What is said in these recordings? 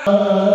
Allah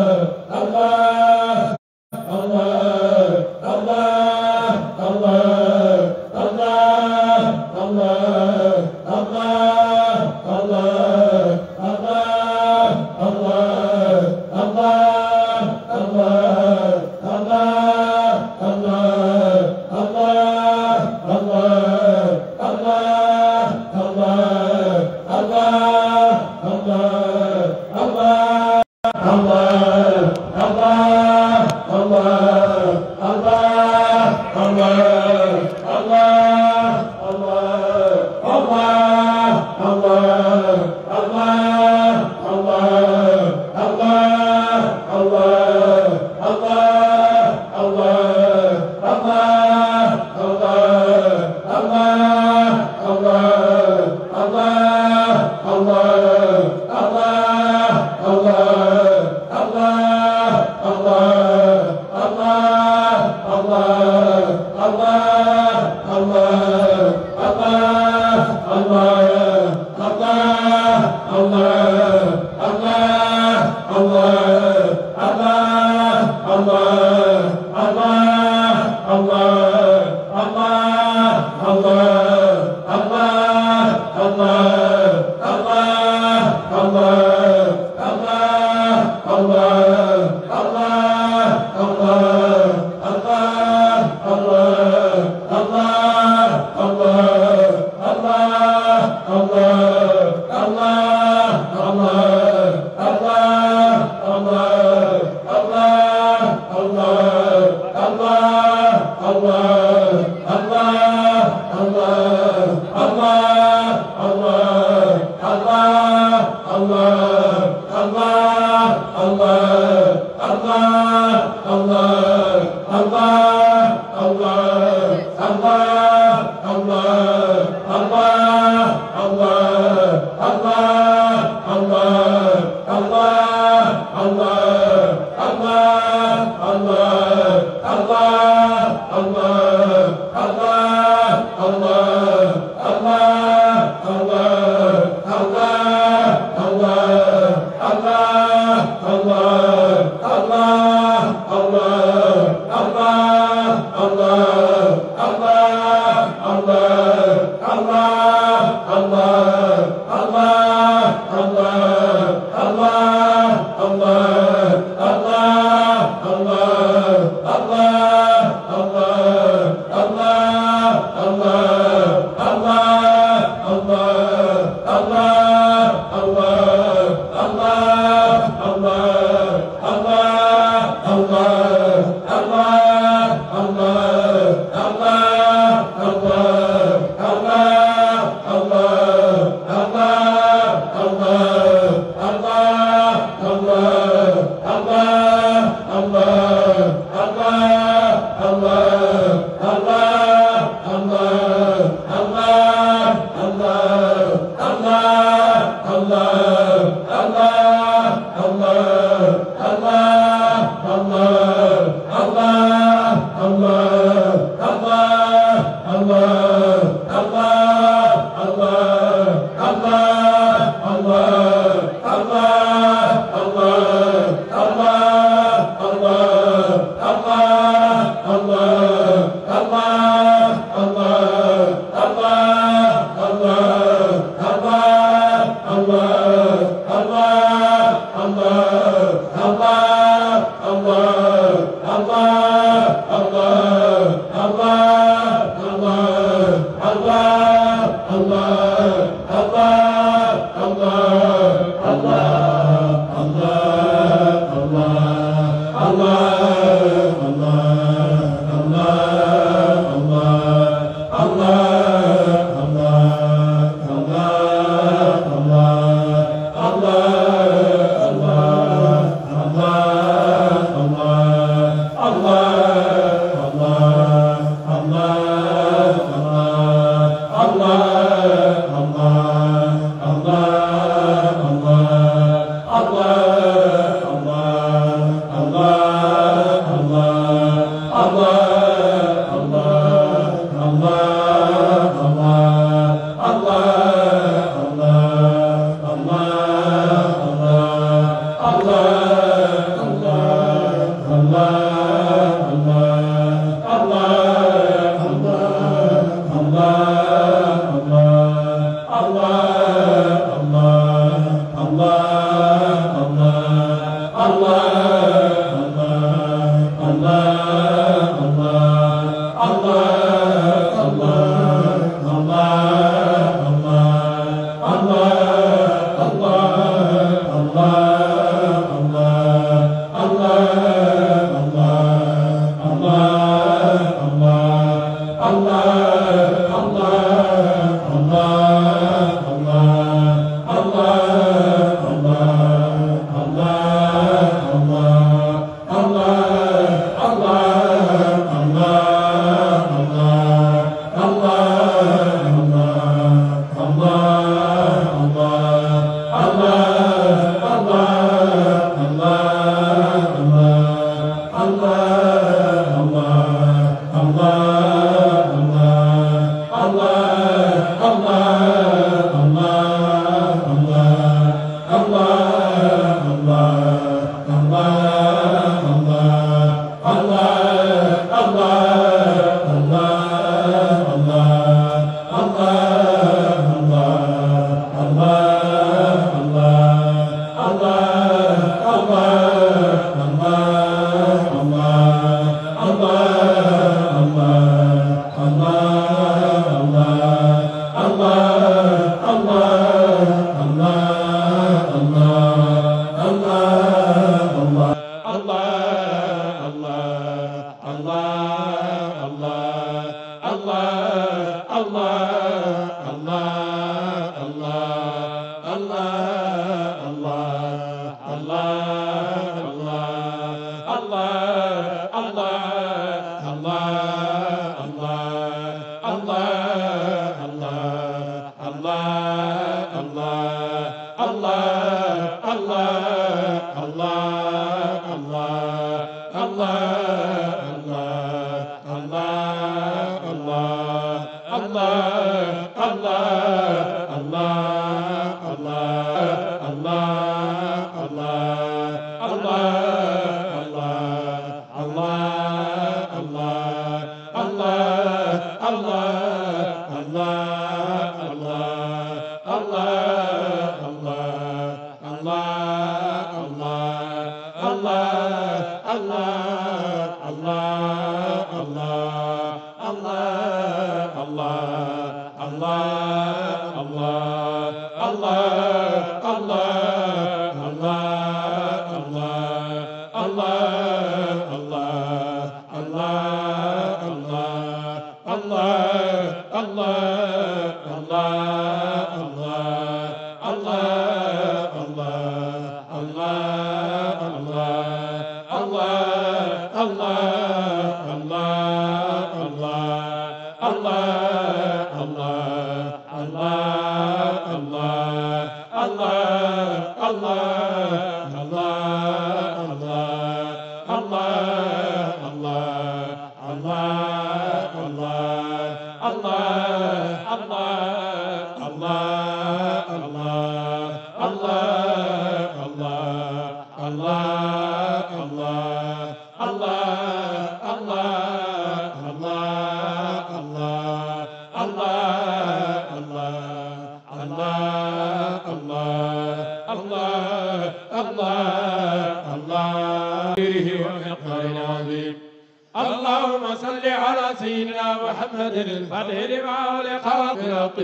اللهم صل على سيدنا محمد الفتح لما أغلق والخلق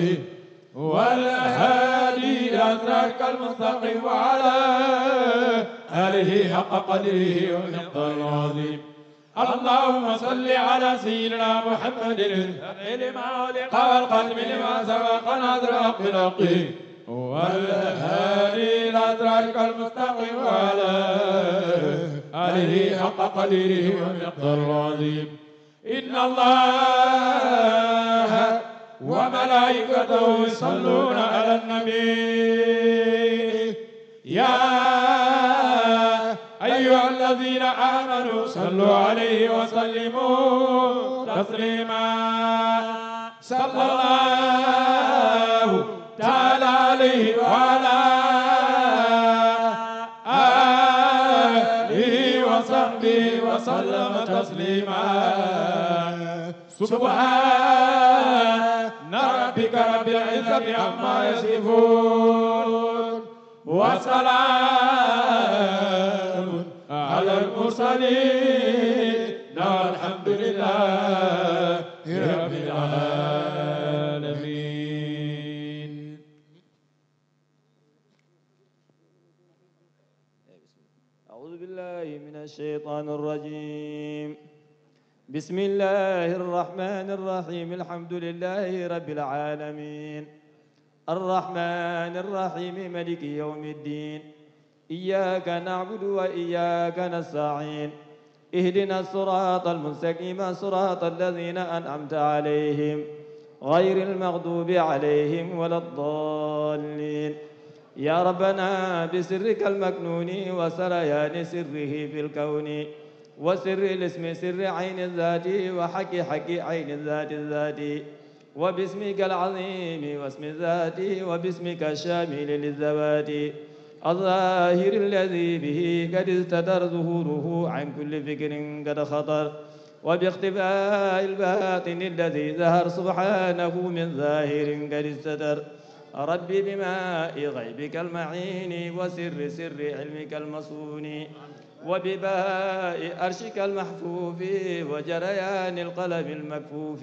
والهادي إلى صراطك المستقيم وعلى آله حق قدره ومقداره العظيم. اللهم صل على سيدنا محمد الفتح لما أغلق والختم لما سبق ناصر الحق بالحق والهادي إلى صراطك المستقيم وعلى آله حق قدره ومقداره العظيم. إن الله وملائكته يصلون على النبي يا أيها الذين آمنوا صلوا عليه وسلموا تسليما. صلى الله تعالى عليه وعلى آله وصحبه وسلم تسليما. سبحان ربك رب العزة عما يصفون وسلام على المرسلين والحمد لله الشيطان الرجيم. بسم الله الرحمن الرحيم. الحمد لله رب العالمين الرحمن الرحيم مالك يوم الدين. إياك نعبد وإياك نستعين. اهدنا الصراط المستقيم صراط الذين أنعمت عليهم غير المغضوب عليهم ولا الضالين. يا ربنا بسرك المكنون وسريان سره في الكون وسر الاسم سر عين الذات وحق حق عين الذات وباسمك العظيم واسم الذات وباسمك الشامل للذوات الظاهر الذي به قد استتر ظهوره عن كل فكر قد خطر وباختفاء الباطن الذي ظهر سبحانه من ظاهر قد استتر. ربي بماء غيبك المعين وسر سر علمك المصون وبباء أرشك المحفوف وجريان القلم المكفوف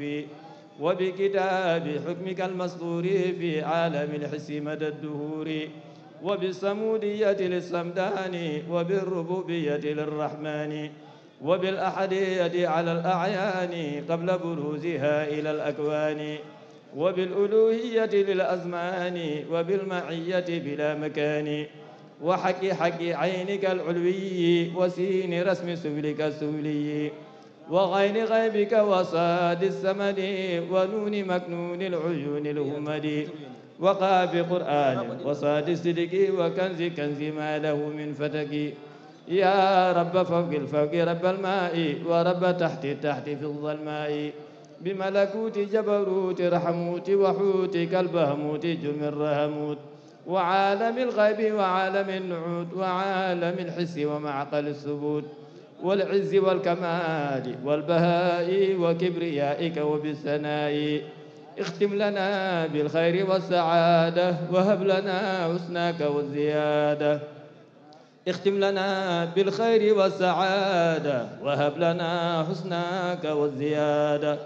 وبكتاب حكمك المسطور في عالم الحس مدى الدهور وبالصمودية للصمدان وبالربوبية للرحمن وبالأحدية على الأعيان قبل بروزها إلى الأكوان وبالألوهية للأزمان وبالمعية بلا مكان وحق حق عينك العلوي وسين رسم سبلك السبلي وغين غيبك وصاد السمد ونون مكنون العيون الهمد وقاف قرآن وصاد الصدق وكنز كنز ما له من فتك. يا رب فوق الفوق رب الماء ورب تحت تحت في الظلماء بملكوت جبروت رحموت وحوت كالبهموت جرم الرهموت وعالم الغيب وعالم النعود وعالم الحس ومعقل الثبوت والعز والكمال والبهاء وكبريائك وبالثناء. اختم لنا بالخير والسعادة وهب لنا حسنك والزيادة. اختم لنا بالخير والسعادة وهب لنا حسنك والزيادة.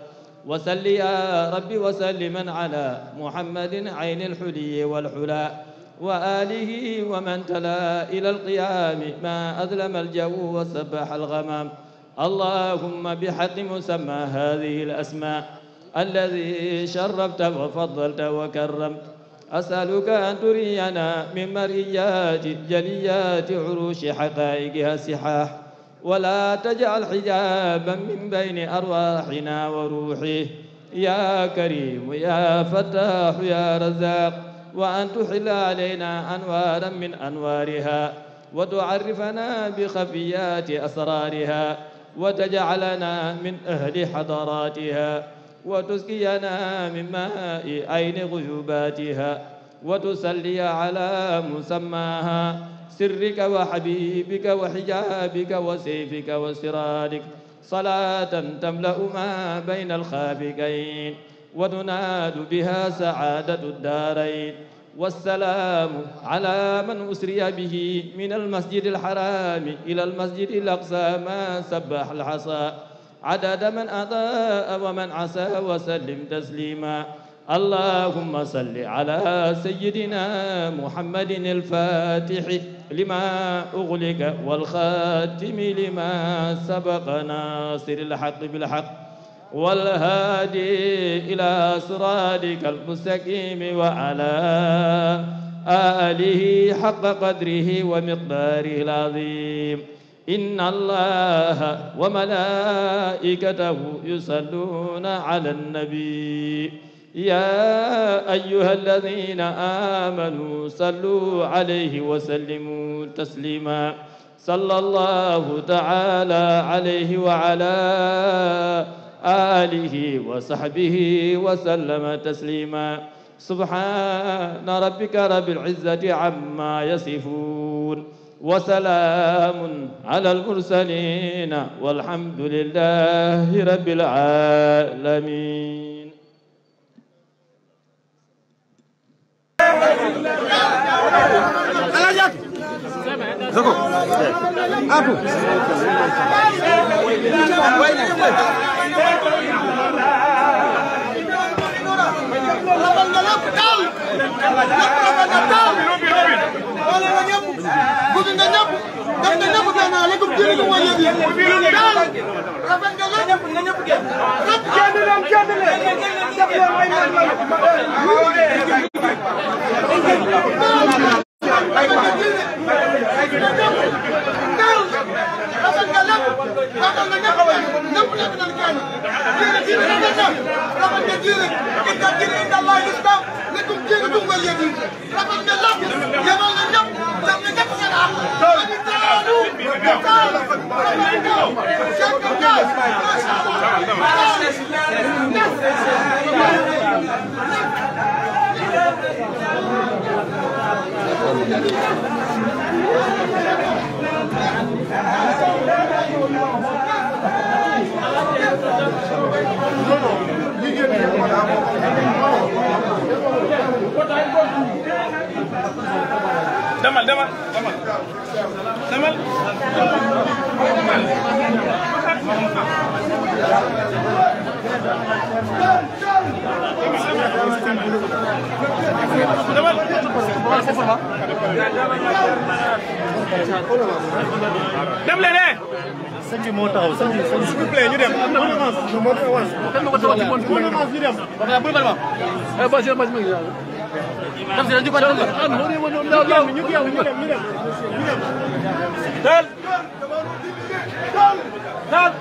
وسل يا رب وسلم على محمد عين الحلي والحلا وآله ومن تلا إلى القيام ما أظلم الجو وسبح الغمام. اللهم بحق مسمى هذه الأسماء الذي شرفت وفضلت وكرمت أسألك أن ترينا من مرئيات جليات عروش حقائقها السحاح ولا تجعل حجابا من بين أرواحنا وروحه. يا كريم يا فتاح يا رزاق وأن تحل علينا أنوارا من أنوارها وتعرفنا بخفيات أسرارها وتجعلنا من أهل حضراتها وتسقينا من ماء عين غيوباتها وتسلي على مسماها سرك وحبيبك وحجابك وسيفك وسرادك صلاة تملأ ما بين الخافقين وتنال بها سعادة الدارين. والسلام على من أسري به من المسجد الحرام إلى المسجد الأقصى ما سبح الحصى عدد من أضاء ومن عسى وسلم تسليما. اللهم صل على سيدنا محمد الفاتح لما أغلق والخاتم لما سبق ناصر الحق بالحق والهادي إلى صراطك المستقيم وعلى آله حق قدره ومقداره العظيم. إن الله وملائكته يصلون على النبي يا أيها الذين آمنوا صلوا عليه وسلموا تسليما. صلى الله تعالى عليه وعلى آله وصحبه وسلم تسليما. سبحان ربك رب العزة عما يصفون وسلام على المرسلين والحمد لله رب العالمين. Bukan dem leen eh. sëñ bi moo taxaw sëñ bi s'il vous plaît ñu dem am na avance moo avance kan ma ko taxaw ci mon avance ñu dem ba bu balma eh ba ci ma ngi tam ci ñu ko dem la mo ni mo ñu dem dal dal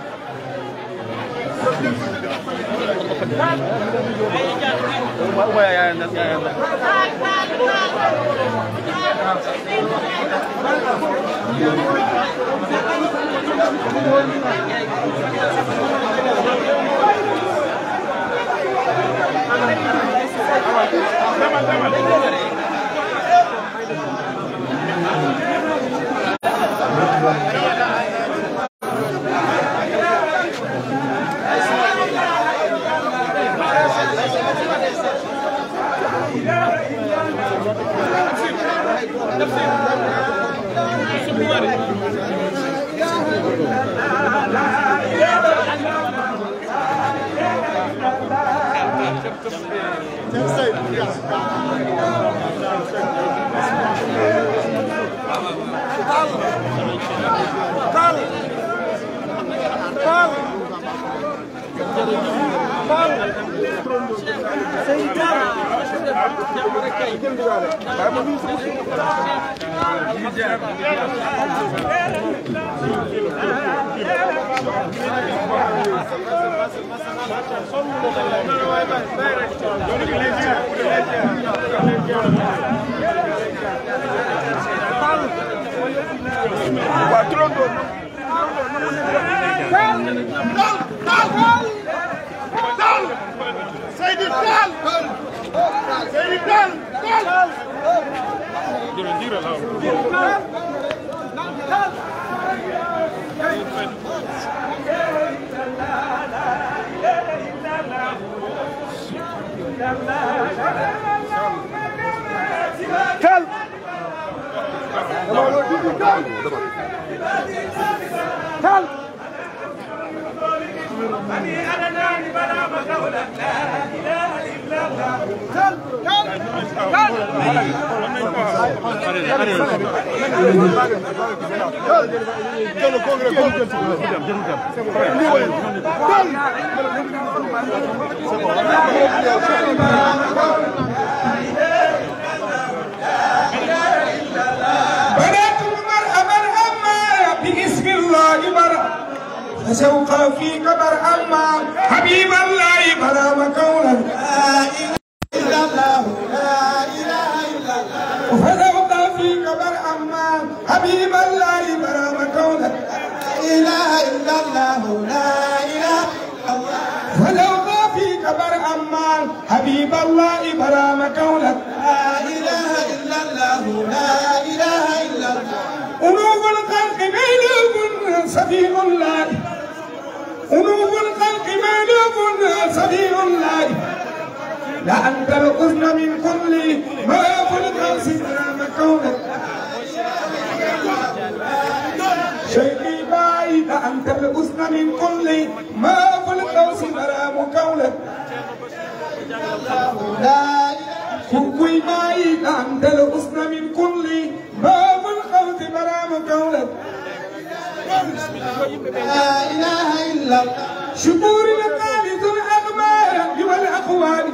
فسوف فيك برأما حبيب الله بلا وكولا لا إله إلا الله لا إله إلا الله فسوف فيك برأما حبيب الله بلا وكولا لا إله إلا الله لا إله إلا الله فسوف فيك برأما حبيب الله بلا وكولا لا إله إلا الله لا إله إلا الله قلوب الخلق ميلوب سفيه الله قلوب الخلق مالوف سبيل الله لأنت الأذن من كل ما فلق سلام كونك شيخي بعيد أنت الأذن من كل ما فلق سلام كونك كوكوي بعيد أنت الأذن من كل ما فلق سلام كونك لا إله إلا الله شكور لخالد الأغماد والأخوان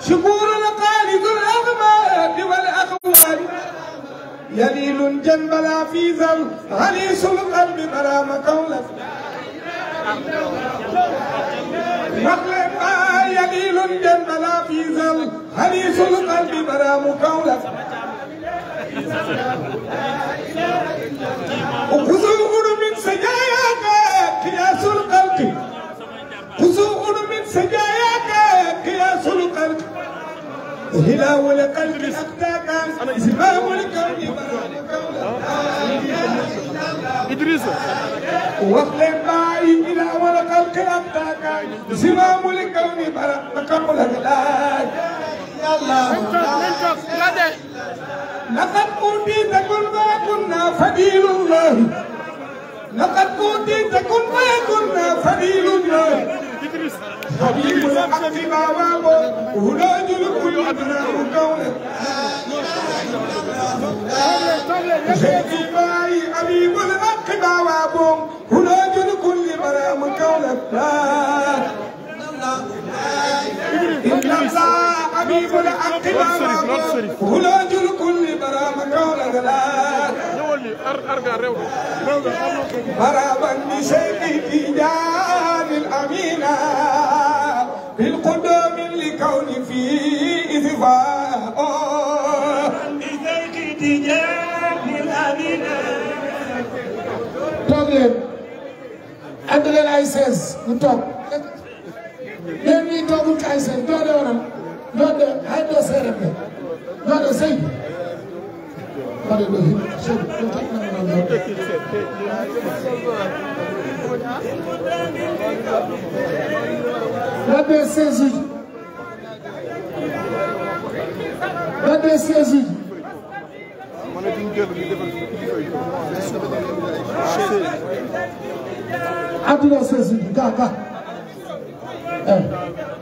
شكور لخالد الأغماد والأخوان يليل جنب العفيزا غليظ القلب مرام قولا مخلق يليل جنب العفيزا غليظ القلب مرام قولا وخذوا من سجاياك قياس القلب خذوا من سجاياك قياس القلب هلا القلب أفتاك زمام الكون إدريس واخلق معي إلى والقلب أفتاك زمام الكون برقم الأغلاق يا الله لقد أوتيت كل ما كنا فديل الله لقد أوتيت كل ما كنا فديل الله حبيب الحق بابا وهلاج الكل أبناء كونه شيخي حبيب الحق بابا وهلاج الكل مرام كونه إن الله حبيب الحق بابا وهلاج الكل مرام كونه مرحبا بشيخ تيجان الأمينة بالقدوم لكون فيه إثفاء بشيخ تيجان الأمينة طيب عندنا الأيساس نطوب لأني طوبك أيساس دولة ورم دولة هيدا سيرك دولة سيد What they say, what they say, Abdullah says, "Gaga."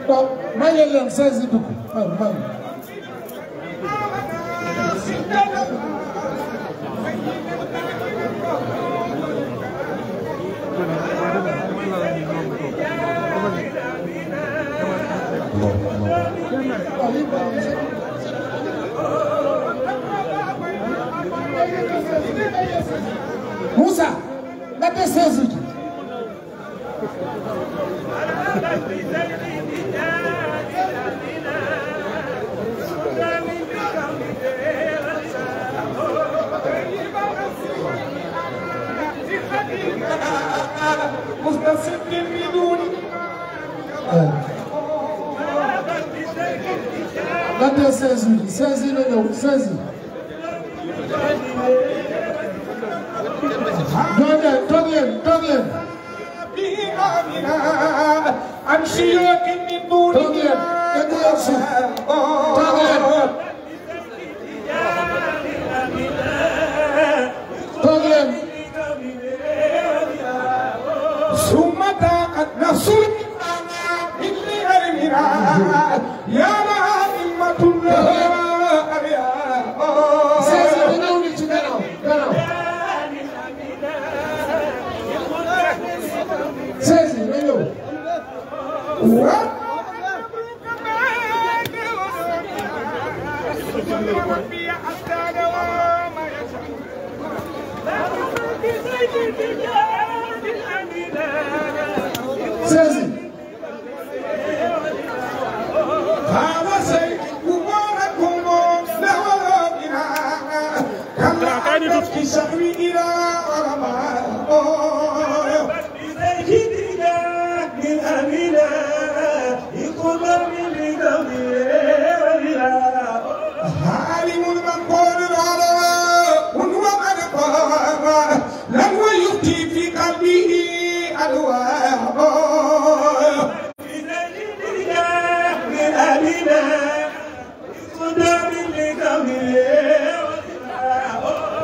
No, my young says it. Musa, let me say it. Let me say it. Says it. Says it. Daniel. I'm sure من دون ثم ضاقت نفس من غيرها يا لها همة الله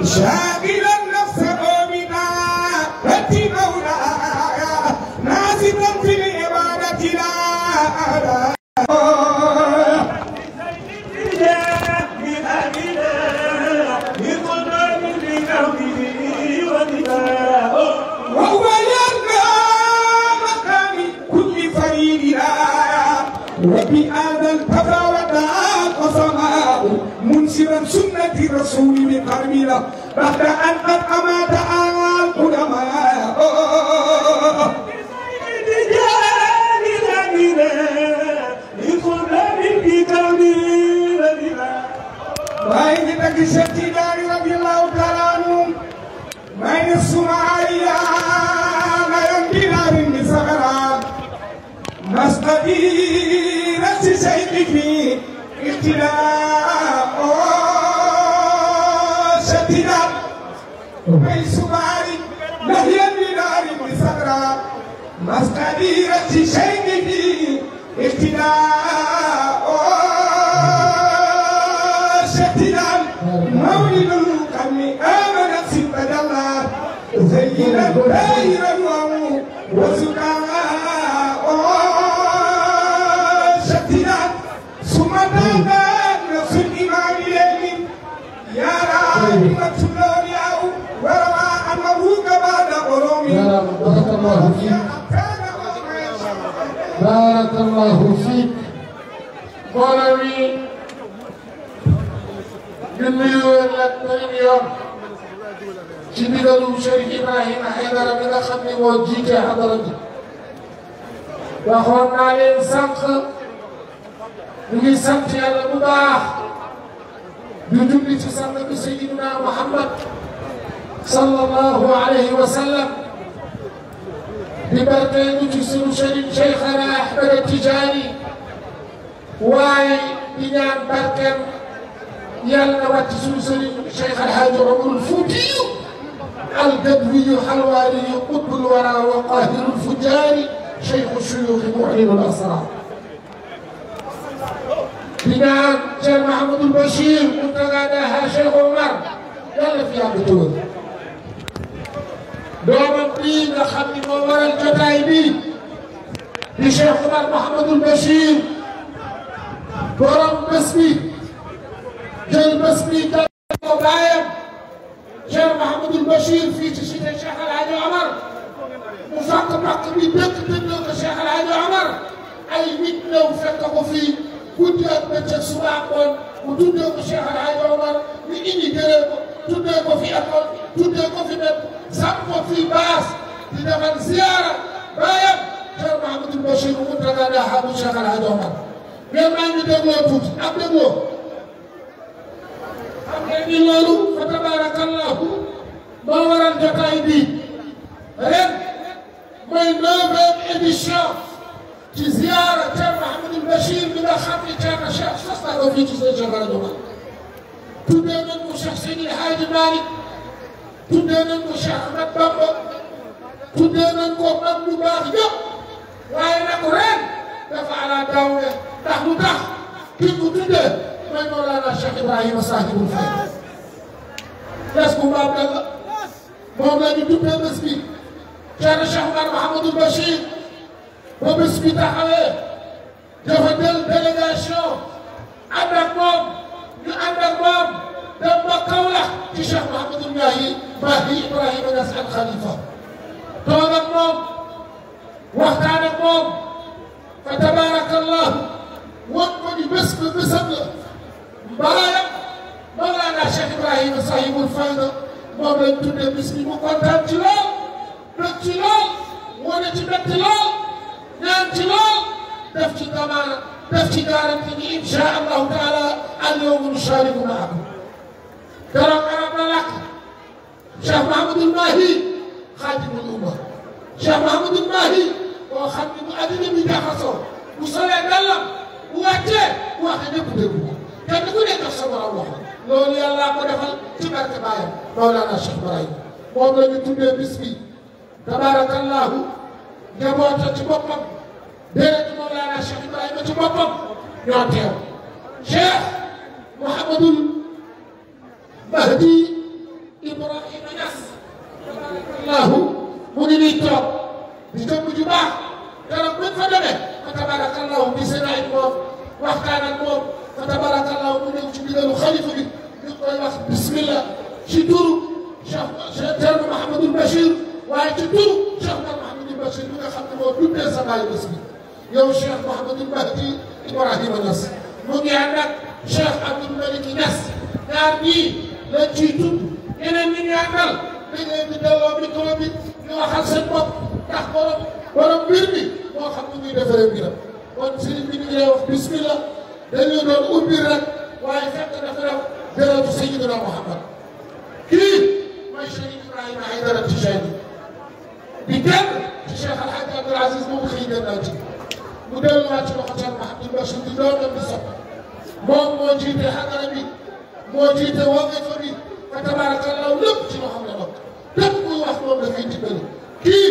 شاغل النفس بنا رتي مولاي نازلا في العبادة لا وبهذا التفاوت القسماء منسبا سنة رسول بقرمنا بعد أن قد أمات القدماء باين تك شتي داري رضي الله تعالى عنه باين السماعية ما يمكن أن يسغرا مسقدي نفس شيء في اختلاف شتي دار باين السماعي نهي النار بسغرا مسقدي نفس شيء في اختلاف مولد القرن آمن ست جلال زينا دائرا وزكاء شتنا ثم دانا نفس الإمام ليل يا رحمة الله وروى أنه بعد قرومي بارك الله فيك بارك الله فيك قولي ñun nuyuwee nag beneen yoon ci ndigalu Cheikh Ibrahima Aïdara mi nga xam ne moo jiite xadara bi waxoon naa leen sànq ñu ngi sant yàlla bu baax di julli ci sang bi Seydina Muhammad sallallahu alayhi wa sallam di barkeelu ci sunu sëriñ Cheikhana Ahmed Tidiane waaye di ñaan barkeem يلا وقت سلسل الشيخ الحاج عمر الفوتي القدوي حلواني قطب الورى وقاهر الفجار شيخ الشيوخ معلن الاسرار بنام شيخ محمود البشير منتقدها شيخ عمر يلا فيها بتول دوما بين خمي مورا الجدايبي لشيخ عمر محمود البشير ورم بسمي جل بسمي كان بايم شيخ محمود البشير في تشيد الشيخ الحاج عمر وفاق مقبي بك دنوك الشيخ الحاج عمر اي متنا وفقه في وديك بنت السباقون ودنوك الشيخ الحاج عمر لإني قريبه تدوك في أقل تدوك في بيت سقف في باس لدخل زيارة بايم شيخ محمود البشير ومنتقى لها من الشيخ الحاج عمر غير ما ندوه توت أبدوه léegi loolu fa tabarakallahu moo waral jotaay bi ren mooy 9e édition ci ziyaara Thierno Mouhamadou Bachir bi nga xam ne Thierno Cheikh sos na ko fii ci seen Cheikh rajo Ba tuddee nañ ko Cheikh Seydi El Hadji Malick tuddee nañ ko Cheikh Ahmed Bamba tuddee nañ ko mag lu baax yëpp waaye nag ren dafa ala daaw ne ndax lu tax ki ko tuddee mooy Mawlana Cheikh Ibrahima Sahibul Fayda bés bu baax la moom la ñu tuddee bés bi Thierno Cheikh Oumar Mouhamadou Bachir ba bés bi taxawee dafa jël délégation ànd ak moom ñu ànd ak moom dem ba Kaolack ci Cheikh Mouhamadou Mahi Ibrahima Niass al Khalifa toog ak moom waxtaan ak moom fa tabarakallah woon ko ni bés ba bésam la mbaayam Mawlana Cheikh Ibrahima Sahibul Fayda moom lañ tuddee bis bi mu kontaan ci lool bëgg ci lool wane ci métti lool ñaan ci lool def ci damaana def ci garanti ni insha allahu taala al yawma nushariku maakum keroog arab la làkk Cheikh Mahamadul Mahi xaadimul umma Cheikh Mahamadul Mahi boo xam ne bu addina bi jaxasoo bu solee dallam bu wàccee bu waxee ñëpp dégg ko kenn ku nekk sa borom wax loolu yàlla ko defal ci barke baayam Mawlana Cheikh Ibrahima moom la ñu tuddee bis bi tabarakallahu njaboota ci boppam déedéet Mawlana Cheikh Ibrahima ci boppam ñoo teew Cheikh Mouhamadul Mahdi Ibrahima Niass tabarakallahu mu ngi nii toog di jëmm ju baax keroog buñ fa demee fa tabarakallahu di seen ay moom waxtaan ak moom fa tabarakallahu mu ñëw ci ndigalu xalifa bi ñu koy wax bismillah ci turu Cheikh Thierno Mouhamadou Bachir waaye ci turu Cheikh Mouhamadou Bachir bi nga xam ne moo dundee sa baay bés bi yow Cheikh Mouhamadul Mahdi Ibrahima Niass mu ngi ànd ak Cheikh Abdoul Malick Niass ñaar ñii lañ ciy tudd ñeneen ñi ñu àndal dañ leen di delloo micro bi ñu waxal seen bopp ndax borom mbir mi moo xam nu muy defaree mbiram kon sëriñ bi ñu ngi lay wax bismillah dañu doon ubbi rek waaye fekk dafa def dërëtu Sayyidina Muhammad kii mooy Cheikh Ibrahima Aïdara Tijani di kenn ci Cheikh Al Hadj Abdoul Aziz moomu xëy dem naa ci mu delluwaat ci loxo Cheikh Mouhamadou Bachir di doomam di sopp moom moo jiite xadara bi moo jiite wazifa bi fa tabarakallahu lépp ci loo xam ne bokk lépp muy wax moom dafay dimbali kii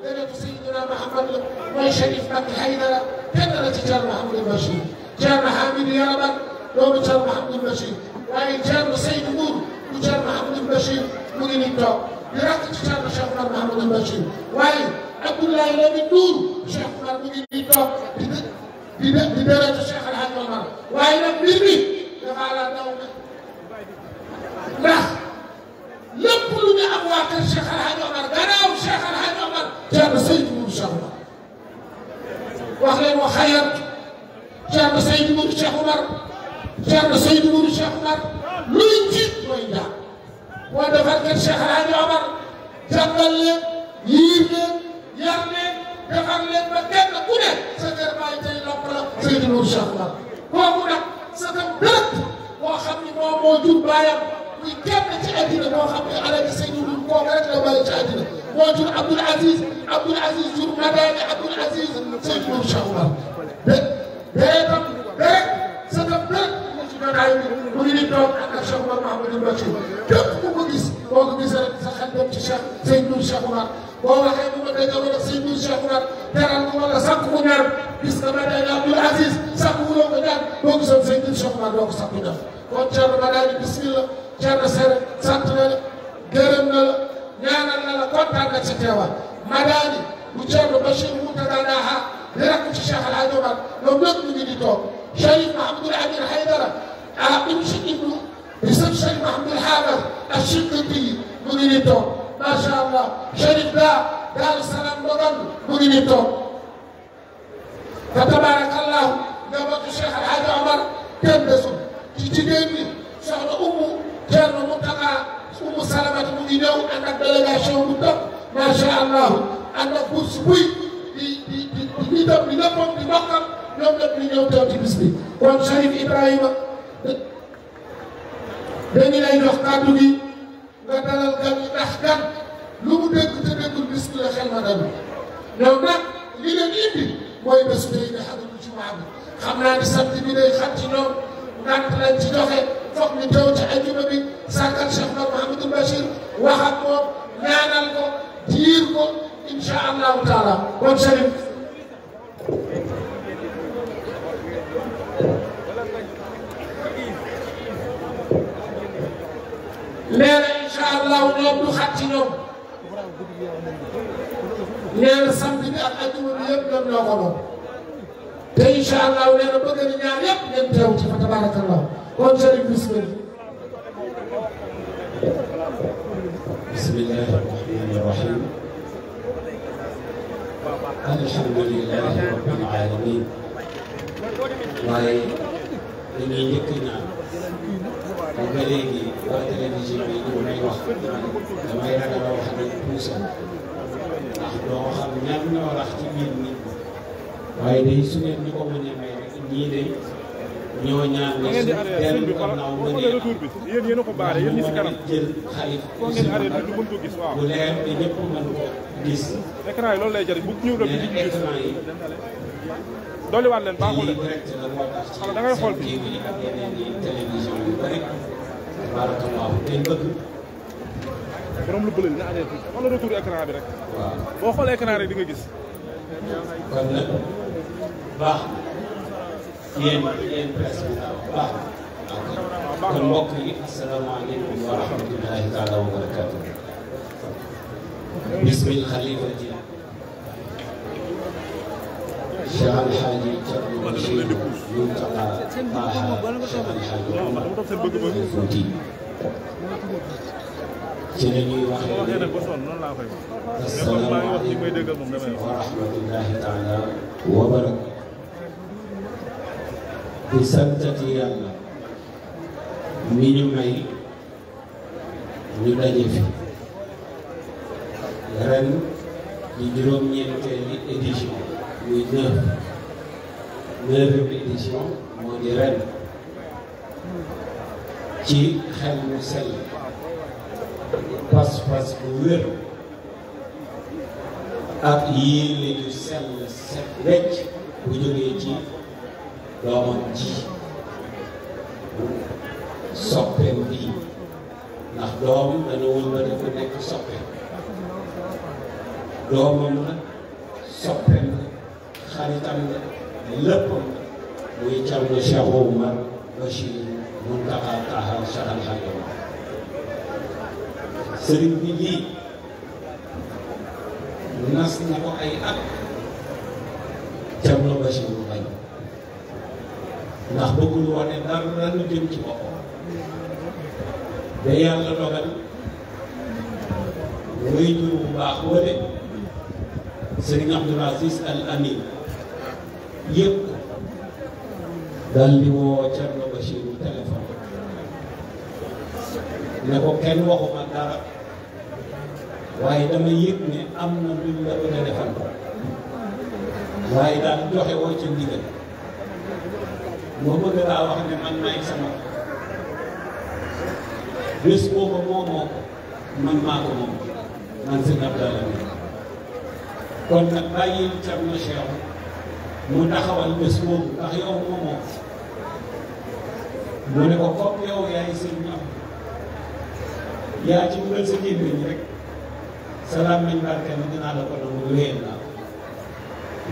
dërëtu Sayyidina Muhammad la mooy Cherif Mbacké Aïdara kenn la ci Cheikh Mouhamadou Bachir Cheikh Hamidou Yaraban doomu Cheikh Mouhamadou Bachir waaye Cheikh Seydou Nour bu Cheikh Mouhamadou Bachir mu ngi nii toog di rakk ci Cheikh Omar Mouhamadou Bachir waaye Abdoulaye Lamine Nour Cheikh Omar mu ngi nii toog di dërëtu Cheikh El Hadj Omar waaye nag mbir mi dafa la daw ndax lépp lu ñu am waa kër Cheikh El Hadj Omar gannaaw Cheikh El Hadj Omar Cheikh Seydou Nour Cheikh Omar wax leen wa xayar Cheikh Seydou Nour Cheikh Omar Cheikh Seydou Nour Cheikh Omar luy jiit mooy njàng moo defar kër Cheikh El Hadj Omar jàngal leen yiir leen yar leen defar leen ba kenn ku ne sa kër bàyyi tey lopp la Seydou Nour Cheikh Omar kooku nag sa tam dërët boo xam ni moom moo jur baayam muy kenn ci àddina boo xam ne Alaaji Seydou Nour kooku rek la bàyyi ci àddina moo jur Abdoul Aziz jur Madani Abdoul Aziz Seydou Nour Cheikh Omar bee tam rek sa tam dërët mu ngi nii toog ak Cheikh Omar Mouhamadou Bachir képp ku ko gis boo ko gisee rek sa xel dem ci Cheikh Seydou Nour Cheikh Omar boo waxee bu ma dégg wala Seydou Nour Cheikh Omar teral ko wala sàkk ko ñaar gis nga Madani Abdoul Aziz sàkk ko loo ko ñaar boo gisoon Seydou Nour Cheikh Omar doo ko sàkk ñaar kon Thierno Madani bismillah Thierno Sere sant na la gërëm na la ñaanal na la kontaan na ci teewaat Madani bu Thierno Bachir Mountaga Daha di rakk ci Cheikh El Hadj Omar ñoom ñëpp ñu ngi di toog Cherif Mouhamadoul Amine Aïdara ibnu bisab Cheikh Mouhamadoul Haafaz Ash-Shinqiti mu ngi nii toog macha allah Cherif Daaru Salaam Ndogal mu ngi nii toog fa tabarakallahu njabootu Cheikh El Hadj Omar kenn desul ci jigéen ñi soxna Thierno Mountaga Salamata mu ngi ñëw ànd ak délégation bu topp macha allah ànd ak bourse buy di dem di léppam di bokkam ñoom ñëpp ñu ñëw teew ci bis bi kon Cherif Ibrahima dañu lay jox kàddu gi nga dalal gan yi ndax gan lu mu dégg te déggul bis bi la xel ma dal ñoom nag li leen indi mooy bés bi nga xam ne jumaa bi xam naa ni samedi bi day xam ci ñoom ngant lañ ci joxe foog ñu teew ci ajuma bi sàkkal Cheikh Mouhamadou Bachir wax ak moom ñaanal ko jiir ko incha allahu taala kon Cherif nee na incha allahu ñoom du xat ci ñoom nee na samedi bi ak ajuma bi yëpp ñoom ñoo ko moom te incha allahu nee na bëgg na ñaar yëpp ngeen teew ci fa tabarakallah kon Cherif bismillah bismillahi rahmani rahim alhamdulillahi rabbil alamin waaye dañuy njëkk ñaan ba léegi waa télévision yi ñu may wax damay ragal a wax ne puusal ndax doo xam ñan ñoo rax ci biir nit waaye day su ngeen ñu ko mënee may rek ñii de ñoo ñaan ne su dellu gannaaw mënee am ndax mu war a jël xarit bu leer te ñëpp mën ko gis écran yi loolu lay jëriñ bu ñëw rek nee na écran yi dolliwaat leen baaxul lii direct la moo tax ci da ngay xool TV ak yeneen i télévision yu bëri tabarakallahu te bëgg borom lu bële nga arrêté tuuti wala retour écran bi rek waaw boo xoolee écran rek di nga gis kon nag baax yéen presse bi baax kon mbokk yi asalaamaaleykum wa rahmatullahi taala wa barakatu bismil xalifati Cheikh Alhaji Thierno Bachir Mountaga Daha Cheikh Alhaji Omar Fouti ci la ñuy waxee asalaamaaleykum wa rahmatullahi taala wa barakaatu. di santati yàlla mi ñu may ñu daje fi ren di juróom-ñeenteeli édition muy 9e édition moo di ren ci xel mu sell pas-pas bu wér ak yéene ju sell set wecc bu jógee ci doomam ji soppeem bii ndax doom dana wëlbati ko nekk soppeem doomam la soppeem la xaritam la léppam la muy Thierno Cheikh Oumar Bachir Mountakha Taha Cheikh Al Hadj Omar sëriñ bi lii nas na ko ay at Thierno Bachir bu bañ ndax bëggul wane dara lu jëm ci boppam ba yàlla dogal muy jur bu baax wala Serigne Abdoul Aziz Al Amin yëpp dal di woo Thierno Bachir téléphone ne ko kenn waxuma dara waaye dama yëg ne am na luñ la bëgg a defal waaye daal joxe woo ci ndigal moo bëgg laa wax ne man maay sama bés booba moomoo ko man maa ko moom man sëñ Abdallah mi kon nag bàyyi Thierno Cheikh mu taxawal bés boobu ndax yow moomoo mu ne ko comme yow yaay sëñ am yaa ci dugal sa gémmiñ rek salaam mañ barke na dinaa la ko nangu wéyal naa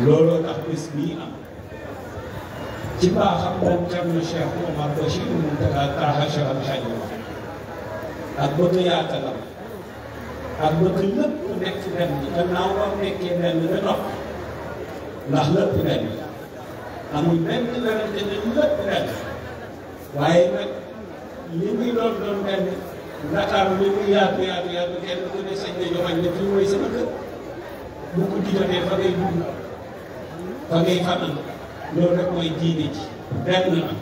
looloo tax bés bii am ci baaxam moom Thierno Cheikh Oumar Bachir Mountakha Taha Cheikh Al Hadj Omar ak bëgg yaatalam ak bëgg lépp nekk benn gannaaw ba nekkee benn ba topp ndax lépp benn amul benn werante ne lépp benn waaye nag li muy doon benn Ndakaaru li muy yaatu kenn ku ne sañ na joxañ ne fii mooy sama kër bu ko jotee fa ngay dugg fa ngay fanaan loolu rek mooy diine ji benn la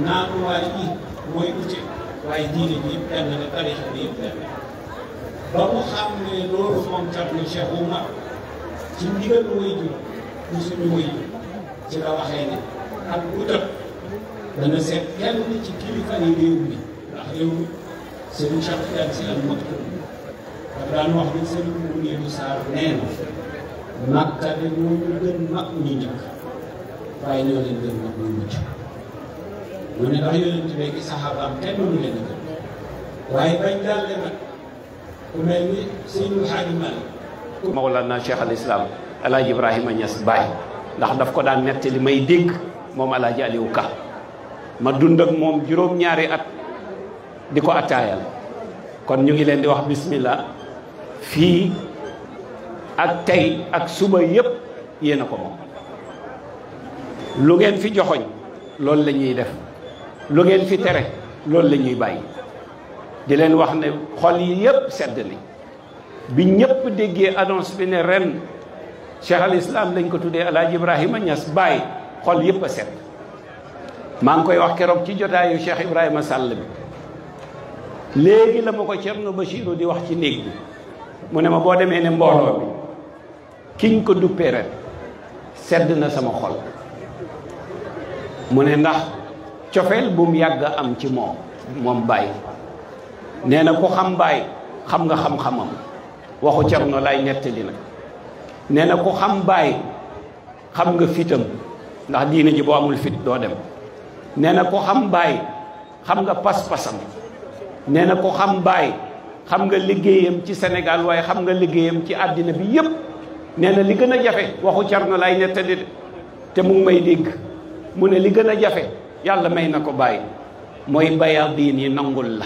naanuwaay yi mooy ute waaye diine ji yëpp benn la tarixa bi yëpp benn ba mu xam ne loolu moom Thierno Cheikh Oumar ci ndigal way jur ñu suñu way jur ci la waxee ne ak bu jot dana seet kenn ci kilifa yi réew mi ndax réew mi Serigne Cheikh Tidiane Sy Al Maktoum daf daan wax ni Serigne Mounirou Sarr nee na Makka de ñoo ñu gën mag ñu njëkk waaye ñoo leen gën mag ñu mucc mu ne ndax yonent bi gi saxaabaam kenn mënu leen a gën waaye bañ dalle nag ku mel ni Seydou Hadji Malick Mawlana Cheikh al Islam El Hadj Ibrahima Niass Baye ndax daf ko daan nettali may dégg moom El Hadj Aliou Ka ma dund ak moom juróom-ñaari at di ko attaayal kon ñu ngi leen di wax bismillah fii ak tey ak suba yépp yéen a ko moom lu ngeen fi joxoñ loolu la ñuy def lu ngeen fi tere loolu la ñuy bàyyi di leen wax ne xol yi yépp sedd li bi ñépp déggee annonce bi ne ren Cheikh al Islam lañ ko tuddee El Hadj Ibrahima Niass Baye xol yépp a sedd maa ngi koy wax keroog ci jotaayu Cheikh Ibrahima Sall bi léegi la ma ko Thierno Bachirou di wax ci néeg bi mu ne ma boo demee ne mbooloo bi kiñ ko duppee ren sedd na sama xol mu ne ndax cofeel bu mu yàgg am ci moom Baye nee na ku xam Baye xam nga xam-xamam waxu Thierno lay nettali nag nee na ku xam Baye xam nga fitam ndax diine ji boo amul fit doo dem nee na ku xam Baye xam nga pas-pasam nee na ko xam Baye xam nga liggéeyam ci Sénégal waaye xam nga liggéeyam ci àddina bi yépp nee na li gën a jafe waxu Thierno lay nettali te mu ngi may dégg mu ne li gën a jafe yàlla may na ko Baye mooy bayaadiin yi nangul la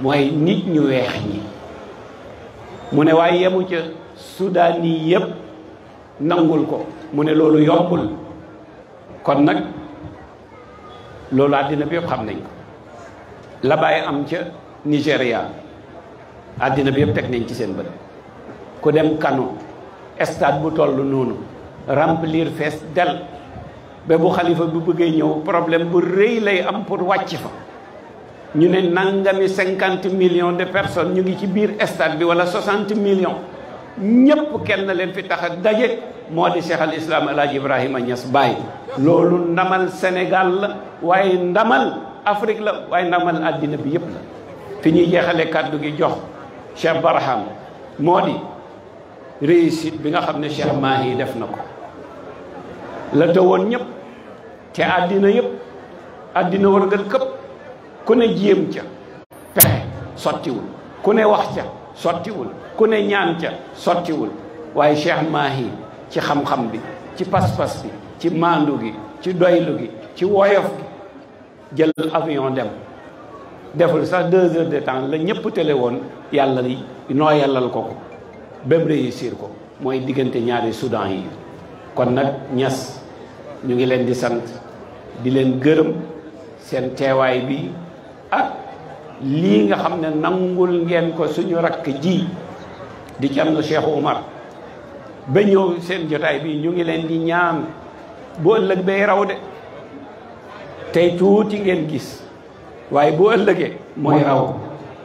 mooy nit ñu weex ñi mu ne waaye yemu ca Soudan yi yépp nangul ko mu ne loolu yombul kon nag loolu àddina bi yëpp xam nañ ko la Baye am ca Nigéria àddina bi yëpp teg nañ ci seen bët ku dem Kano stade bu toll noonu remplir fees del ba bu xalifa bu bëggee ñëw problème bu rëy lay am pour wàcc fa ñu ne nangami 50 millions de personnes ñu ngi ci biir stade bi wala 60 millions ñëpp kenn leen fi tax a daje moo di Cheikh al Islam El Hadj Ibrahima Niass Baye. loolu ndamal Sénégal la waaye ndamal Afrique la waaye ndamal àddina bi yëpp la fi ñuy jeexale kàddu gi jox Cheikh Barham moo di réussite bi nga xam ne Cheikh Mahi def na ko la tawoon ñëpp te àddina yëpp àddina wërngal këpp ku ne jéem ca pexe sottiwul ku ne wax ca sottiwul ku ne ñaan ca sottiwul waaye Cheikh Mahi ci xam-xam bi ci pas-pas bi ci maandu gi ci doylu gi ci woyof gi jël avion dem deful sax 2 heures de temps la ñëpp télé woon yàlla nooyalal ko ba mu réussir ko mooy diggante ñaari Soudan yi kon nag Niass ñu ngi leen di sant di leen gërëm seen teewaay bi ak lii nga xam ne nangul ngeen ko suñu rakk ji di Thierno Cheikh Oumar ba ñëw seen jotaay bi ñu ngi leen di ñaan bu ëllëg bay raw de tey tuuti ngeen gis waaye bu ëllëgee mooy raw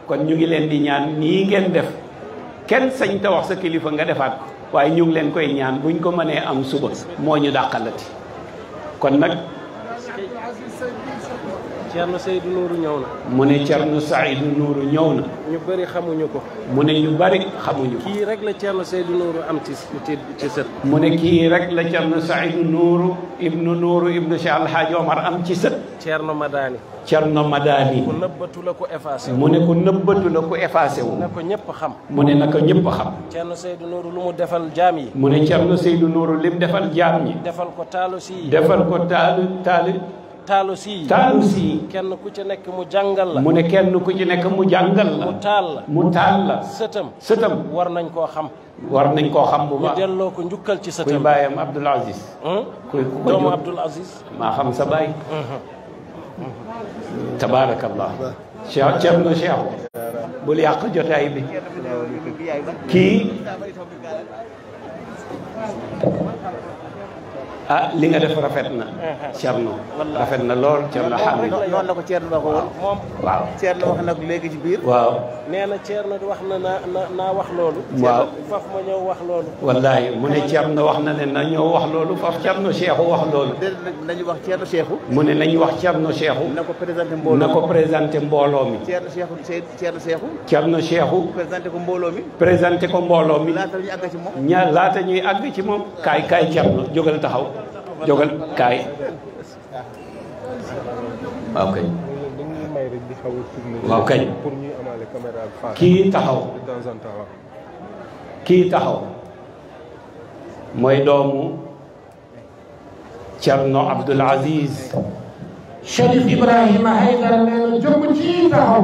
kon ñu ngi leen di ñaan nii ngeen def kenn sañ te wax sa kilifa nga defaat ko waaye ñu ngi leen koy ñaan buñ ko mënee am suba moo ñu dàqalati kon nag Thierno Seydou Nourou ñëw na. mu ne Thierno Seydou Nourou ñëw na. ñu bëri xamuñu ko. mu ne ñu bëri xamuñu ko. kii rek la Thierno Seydou Nourou am ci sët. mu ne kii rek la Thierno Seydou Nourou ibnu Cheikh Al Hadj Omar am ci sët. Thierno Madani. Thierno Madani. ku nëbbatu la ko effacé wu. mu ne ku nëbbatu la ko effacé wu. na ko ñëpp xam. mu ne na ko ñëpp xam. Thierno Seydou Nourou lu mu defal jaam yi. mu ne Thierno Seydou Nourou lim defal jaam yi. defal ko taalu si. defal ko taalu si. kenn ku ci nekk mu jàngal la. mu ne kenn ku ci nekk mu jàngal la. mu taal la. sëtam. war nañ koo xam. war nañ koo xam bu baax. ñu delloo ko njukkal ci sëtam. kuy baayam Abdoul Aziz. kuy ko doomu Abdoul Aziz. maa xam sa baay. tabaarakallah. Thierno Cheikh. bul yàq jotaay bi. kii. li nga def rafet na. Thierno rafet na lool Thierno xam noonu la ko Thierno waxee woon. moom waaw Thierno wax na ko léegi ci biir. waaw nee na Thierno wax na naa wax loolu. waaw faf ma ñëw wax loolu. wallaahi mu ne Thierno wax na ne na ñëw wax loolu faf Thierno Cheikhou wax loolu. nañu wax Thierno Cheikhou. mu ne nañu wax Thierno Cheikhou. na ko présenté mbooloo mi na ko présenté mbooloo mi. Thierno Cheikhou. Thierno Cheikhou. présenté ko mbooloo mi. présenté ko mbooloo mi. laata ñuy àgg ci moom. laata ñuy àgg ci moom. kaay Thierno jógal taxaw. jógal kaay. waaw kañ. waaw kañ. kii taxaw. mooy doomu Thierno Abdoul Aziz. Cherif Ibrahima Haydara nee na jëmm ci taxaw.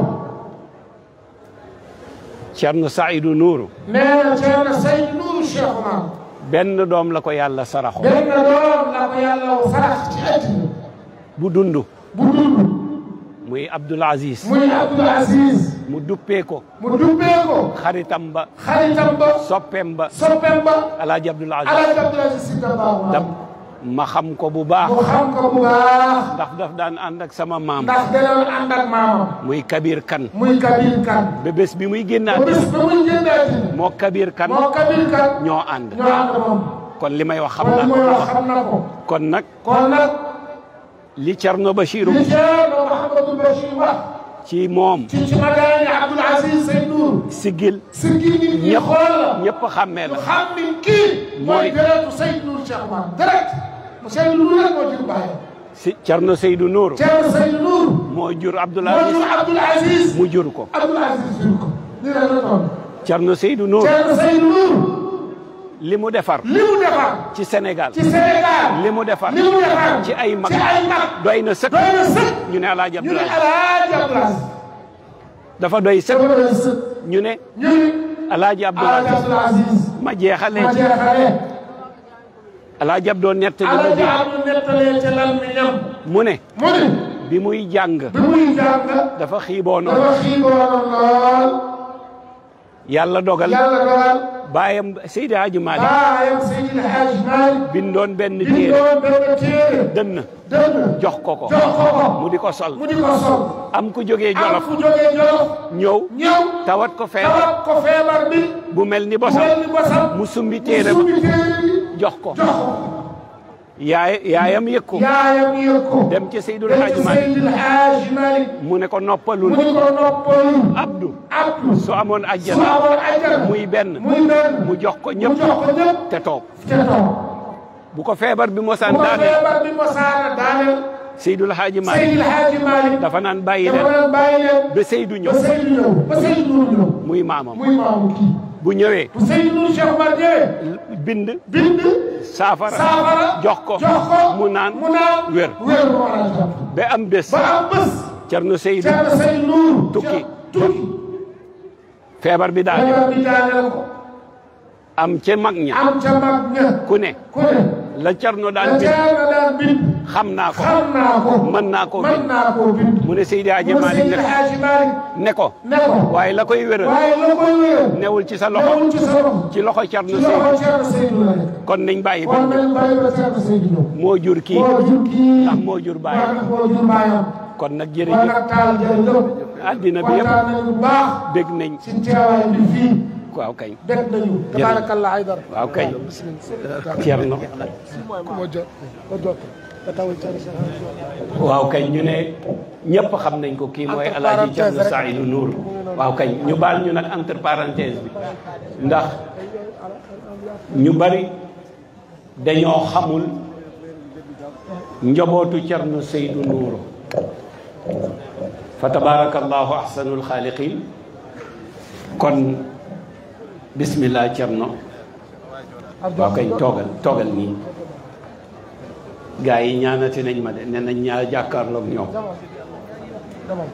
Thierno Seydou Nourou. nee na Thierno Seydou Nourou Cheikh Oumar. benn doom la ko yàlla saraxoo. benn doom la ko yàlla sarax ci àddina. bu dund. muy Abdoul Aziz. mu duppee ko. xaritam ba. soppeem ba. Alaaji Abdoul Aziz. ma xam ko bu baax. ndax daf daan ànd ak sama maam. muy Kabir Kan. ba bés bi muy génnaat. moo Kabir Kan. ñoo ànd. kon li may wax xam na ko. kon nag. li Thierno Bachir. wax. ci moom. ci magaani Abdoul Aziz Seydou. sigil ñëpp xàmmee la. xam ni kii. mooy deretu Seydou Nour Cheikh Oumar direct. Seydou Nour rek moo jur baayam. si Thierno Seydou Nour. moo jur Abdoul Aziz. mu jur ko. Abdoul Aziz jur ko. lii rek la toll. Thierno Seydou Nour. li mu defar. ci Sénégal. li mu defar. ci ay mag. doy na sëkk. ñu ne El Hadj Abdoul Aziz. dafa doy sëkk. ñu ne. El Hadj Abdoul Aziz. ma jeexalee ci. El Hadj Abdou nettali mu ne. bi muy jàng. dafa xiiboonoon lool. yàlla dogal baayam Seydi Hadji Malick bindoon benn téere dënn jox ko mu di ko sol am ku jógee Jolof ñëw tawat ko feebar bi bu mel ni bosam mu sumbi téere ba jox ko yaayam yëg ko dem ci Seydul Hadji Malick mu ne ko noppalul Abdou su amoon ajjana muy benn mu jox ko ñëpp te toog bu ko feebar bi mosaan daaneel Seydul Hadji Malick dafa naan bàyyi leen ba Seydou ñëw muy maamam bu ñëwee bind saafara jox ko mu naan wér ba am bés Cerno Seydou tukki feebar bi daaneel ko am ca mag ña ku ne la Cerno daan bind xam naa ko mën naa koo bind mu ne Seydi Hadji Malick ne ko waaye la koy wéral newul ci sa loxo ci loxo Cerno Seydou kon nañ bàyyi ba moo jur kii ndax moo jur baayam kon nag jërëjëf addina bi yëpp bég nañ waaw kay bég nañu tabarakallah ay dara waaw kay Cerno waaw kay ñu ne ñëpp xam nañ ko kii mooy Alaaji Cerno Saïdou Nour waaw kay ñu baal ñu nag entre parenthèse bi ndax ñu bari dañoo xamul njabootu Cerno Seydou Nour fa tabarakallahu ahsanul xaaliqin kon bismillah Cerno waaw kay toogal nii gaa yi ñaanati nañ ma de ne nañ ñaa jàkkaarloog ñoom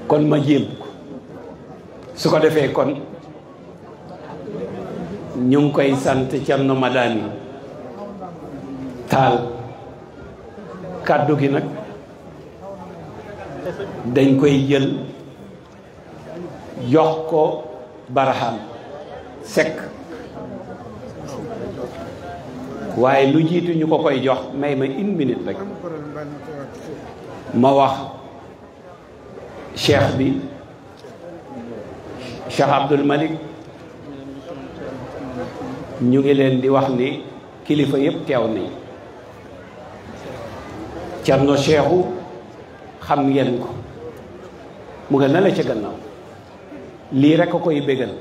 kon ma jéem ko su ko defee kon ñu ngi koy sant Cerno Madani Taal kàddu gi nag dañ koy jël jox ko Barham Seck waaye lu jiitu ñu ko koy jox may ma une minute rek ma wax cheikh bi Cheikh Abdoul Malick ñu ngi leen di wax ni kilifa yëpp teew nañ Cerno Cheikhu xam ngeen ko mu nga ne la ca gannaaw lii rek a koy bégal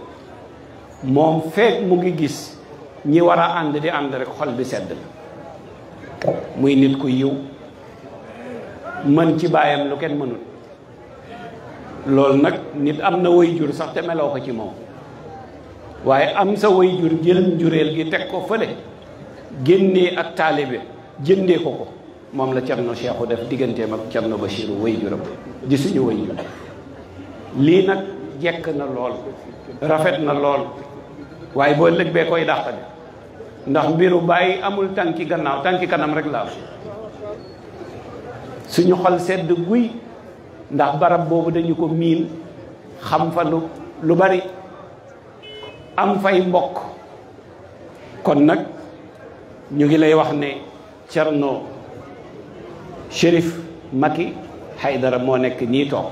moom feek mu ngi gis ñi war a ànd di ànd rek xol bi sedd la muy nit ku yiw mën ci baayam lu kenn mënul loolu nag nit am na way jur sax te meloo ko ci moom waaye am sa way jur jël njureel gi teg ko fële génnee ak taalibe jëndee ko moom la Cerno Cheikhu def digganteem ak Cerno Bachiru way juram di suñu way jur lii nag jekk na lool rafet na lool waaye boo lëg bee koy dàq de ndax mbiru bàyyi amul tànki gannaaw tànki kanam rek la am suñu xol sedd guy ndax barab boobu dañu ko miin xam fa lu bari am fay mbokk kon nag ñu ngi lay wax ne Cerno Chérif Maki Haydara moo nekk nii toog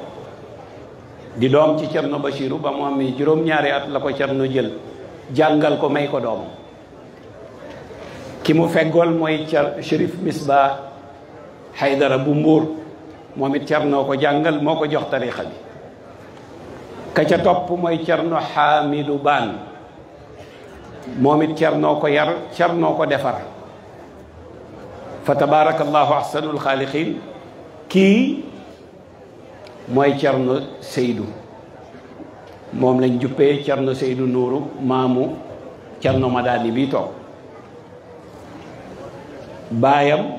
di doom ci Cerno Bachiru ba mu amee juróom-ñaari at la ko Cerno jël jàngal ko may ko doom ki mu feggool mooy Chérif Misbah Haydara bu Mbuur moom it Cerno ko jàngal moo ko jox tarixa bi ka ca topp mooy Cerno Hamidou Baan moom it Cerno ko yar Cerno ko defar fa tabarakallahu ahsanul xaaliqin kii mooy Cerno Seydou moom lañ juppee Cerno Seydou Nourou maamu Cerno Madani bii toog baayam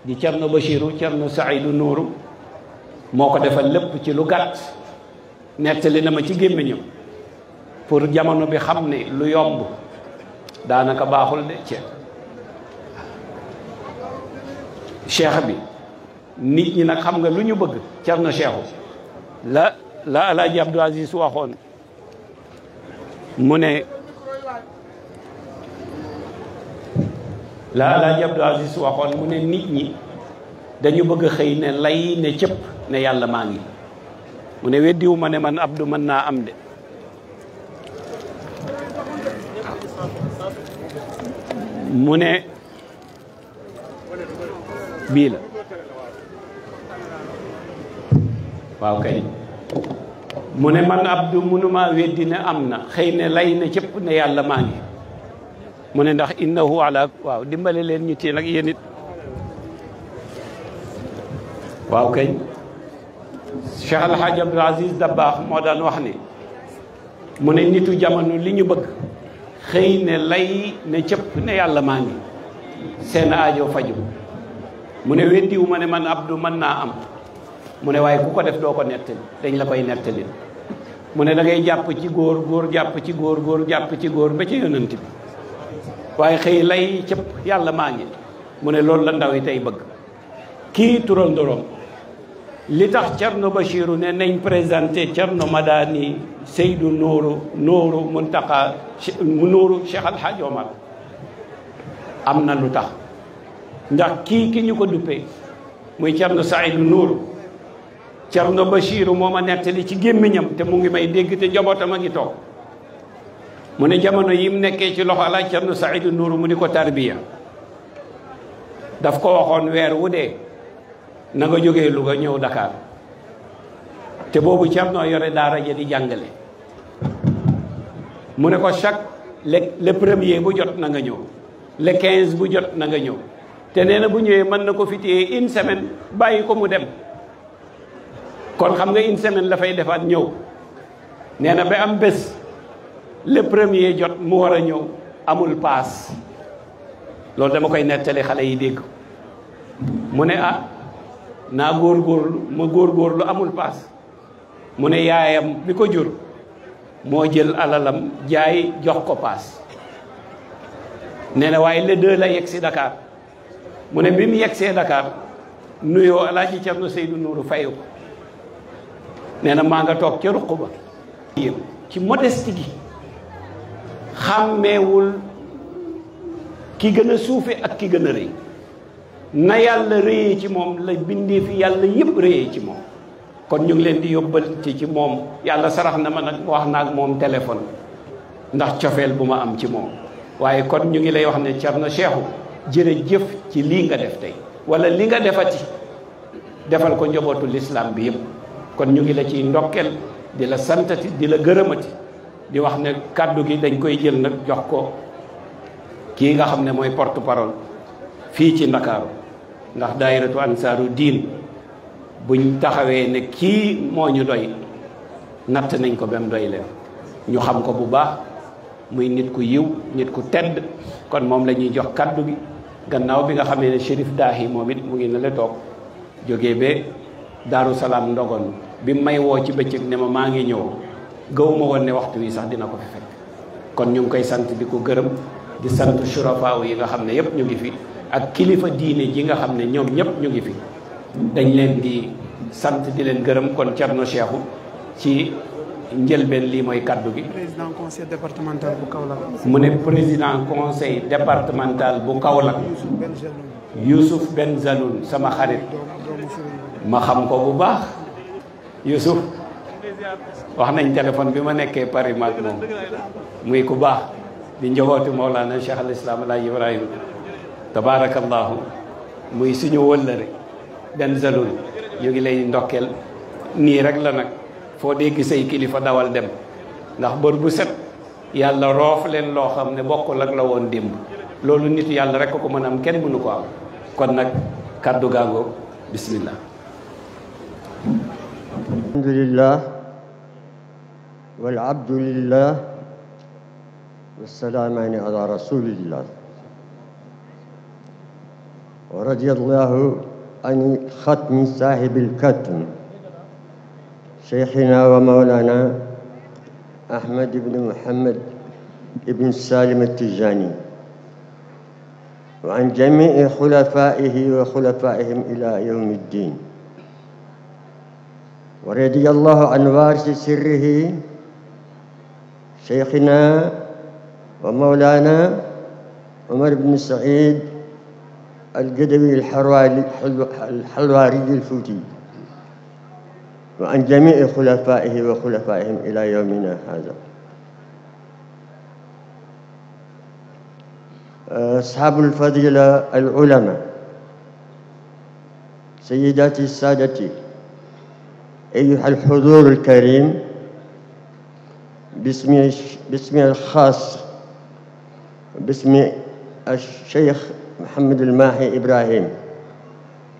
di Cerno Bachiru Cerno Saïdou Nourou moo ko defal lépp ci lu gàtt nettali na ma ci gémmiñam pour jamono bi xam ne lu yomb daanaka baaxul de ci cheikh bi nit ñi nag xam nga lu ñu bëgg Cerno Cheikhu la Alaaji Abdou Aziz waxoon mu ne la Alaaji Abdou Aziz waxoon mu ne nit ñi dañu bëgg a xëy ne lay ne cëpp ne yàlla maa ngi mu ne weddiwu ma ne man Abdou mën naa am de mu ne bii la waaw kay mu ne man Abdou mënuma weddi ne am na xëy ne lay ne cëpp ne yàlla maa ngi mu ne ndax innahu ala waaw dimbale leen ñu tiin ak yéen it waaw kay Cheikh Al Hadj Abdou Aziz Dabakh moo daan wax ne mu ne nitu jamono li ñu bëgg xëy ne lay ne cëpp ne yàlla maa ngi seen aajo faju mu ne weddiwu ma ne man Abdou mën naa am mu ne waaye ku ko def doo ko nettali dañ la koy nettali mu ne da ngay jàpp ci góor góor jàpp ci góor góor jàpp ci góor ba ci yonent bi waaye xëy lay cëpp yàlla maa ngi mu ne loolu la ndaw yi tey bëgg kii turandoroom li tax Thierno Bachirou ne nañ présenté Thierno Madani Seydou Nourou Muntaka Nourou Cheikh Al Hadj Omar am na lu tax ndax kii ki ñu ko duppee muy Thierno Saïdou Nourou Thierno Bachirou moo ma nettali ci gémmiñam te mu ngi may dégg te njabootam a ngi toog mu ne jamono yi mu nekkee ci loxo Alaaji Thierno Saïdou Nourou mu di ko tarbiya daf ko waxoon weer wu dee na nga jógee Louga ñëw Dakar te boobu Thierno yore daara ja di jàngale mu ne ko chaque le premier bu jot na nga ñëw le 15 bu jot na nga ñëw te nee na bu ñëwee mën na ko fi téye une semaine bàyyi ko mu dem kon xam nga une semaine la fay defaat ñëw nee na ba am bés le premier jot mu war a ñëw amul paas loolu dama koy nettali xale yi dégg mu ne ah naa góorgóorlu ma góorgóorlu amul paas mu ne yaayam bi ko jur moo jël alalam jaay jox ko paas nee na waaye le deux la yegg si Dakar mu ne bi mu yeggsee Dakar nuyoo Alaaji Thierno Seydou Nourou fayu ko nee na maa nga toog ca ruq ba ci modeste gi xàmmeewul ki gën a suufe ak ki gën a rëy na yàlla rëyee ci moom la bindee fi yàlla yëpp rëyee ci moom kon ñu ngi leen di yóbbal ci moom yàlla sarax na ma nag wax naa ak moom téléphone ndax cofeel bu ma am ci moom waaye kon ñu ngi lay wax ne Thierno Cheikhou jërëjëf ci lii nga def tey wala li nga defati defal ko njabootu l'islam bi yëpp kon ñu ngi la ciy ndokkeel di la santati di la gërëmati di wax ne kàddu gi dañ koy jël nag jox ko kii nga xam ne mooy porte parole fii ci Ndakaaru ndax daayiratu ansaaru diin buñ taxawee ne kii moo ñu doy natt nañ ko ba mu doy leen ñu xam ko bu baax muy nit ku yiw nit ku tedd kon moom la ñuy jox kàddu gi gannaaw bi nga xamee ne Chérif Dahi moom it mu ngi ne la toog jógee ba Daaru Salaam ndogon bi may woo ci bëccëg ne ma maa ngi ñëw gëwuma woon ne waxtu wi sax dina ko fi fekk kon ñu ngi koy sant di ko gërëm di sant surafaaw yi nga xam ne yëpp ñu ngi fi ak kilifa diine ji nga xam ne ñoom ñëpp ñu ngi fi dañ leen di sant di leen gërëm kon Thierno Cheikhou ci njëlbeen lii mooy kaddu gi. président conseil départemental bu Kaolack. mu ne président conseil départemental bu Kaolack Youssouf Ben Zaloun sama xarit ma xam ko bu baax Youssouf wax nañ téléphone bi ma nekkee Paris maag moom muy ku baax di njabootu Mawlana Cheikh al Islam Alaaji Ibrahima tabarakallahu muy suñu wëllëre Ben Zaloun ñu ngi lay ndokkeel nii rek la nag foo dégg say kilifa dawal dem ndax bër bu set yàlla roof leen loo xam ne bokkul ak la woon démb loolu nit yàlla rek ko mën a am kenn mënu ko am kon nag kàddu gaangoo bismillah alhamdulillah wal abdulillah wassalaamani ala rasulillah wa radiyallahu an xatmi saahibil katm شيخنا ومولانا أحمد بن محمد بن سالم التجاني وعن جميع خلفائه وخلفائهم إلى يوم الدين ورضي الله عن وارث سره شيخنا ومولانا عمر بن سعيد القدوي الحلواري الفوتي، وعن جميع خلفائه وخلفائهم إلى يومنا هذا. أصحاب الفضيلة العلماء، سيداتي سادتي، أيها الحضور الكريم، باسمي الخاص باسم الشيخ محمد الماحي إبراهيم،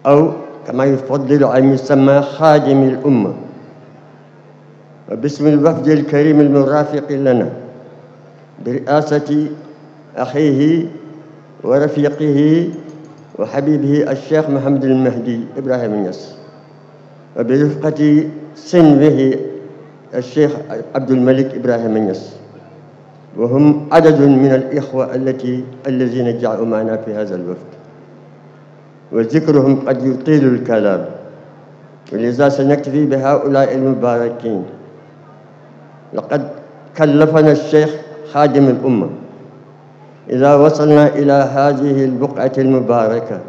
أو كما يفضل أن يسمى خادم الأمة، وباسم الوفد الكريم المرافق لنا برئاسة أخيه ورفيقه وحبيبه الشيخ محمد المهدي إبراهيم النياس، وبرفقة سنوه الشيخ عبد الملك إبراهيم النياس، وهم عدد من الإخوة الذين جاءوا معنا في هذا الوفد، وذكرهم قد يطيل الكلام، ولذا سنكتفي بهؤلاء المباركين. لقد كلفنا الشيخ خادم الأمة إذا وصلنا إلى هذه البقعة المباركة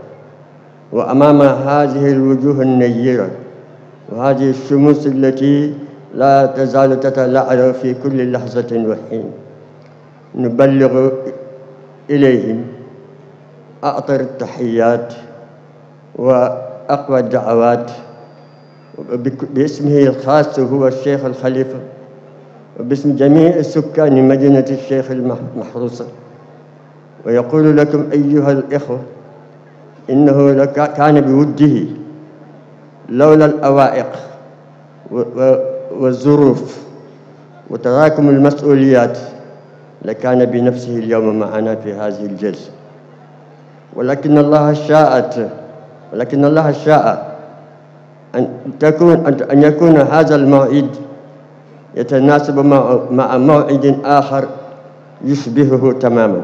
وأمام هذه الوجوه النيرة وهذه الشموس التي لا تزال تتلألأ في كل لحظة وحين، نبلغ إليهم أعطر التحيات وأقوى الدعوات باسمه الخاص هو الشيخ الخليفة، وباسم جميع سكان مدينة الشيخ المحروسة، ويقول لكم أيها الإخوة إنه كان بوده لولا الأوائق والظروف وتراكم المسؤوليات لكان بنفسه اليوم معنا في هذه الجلسة، ولكن الله شاء أن يكون هذا الموعد يتناسب مع موعد آخر يشبهه تماما،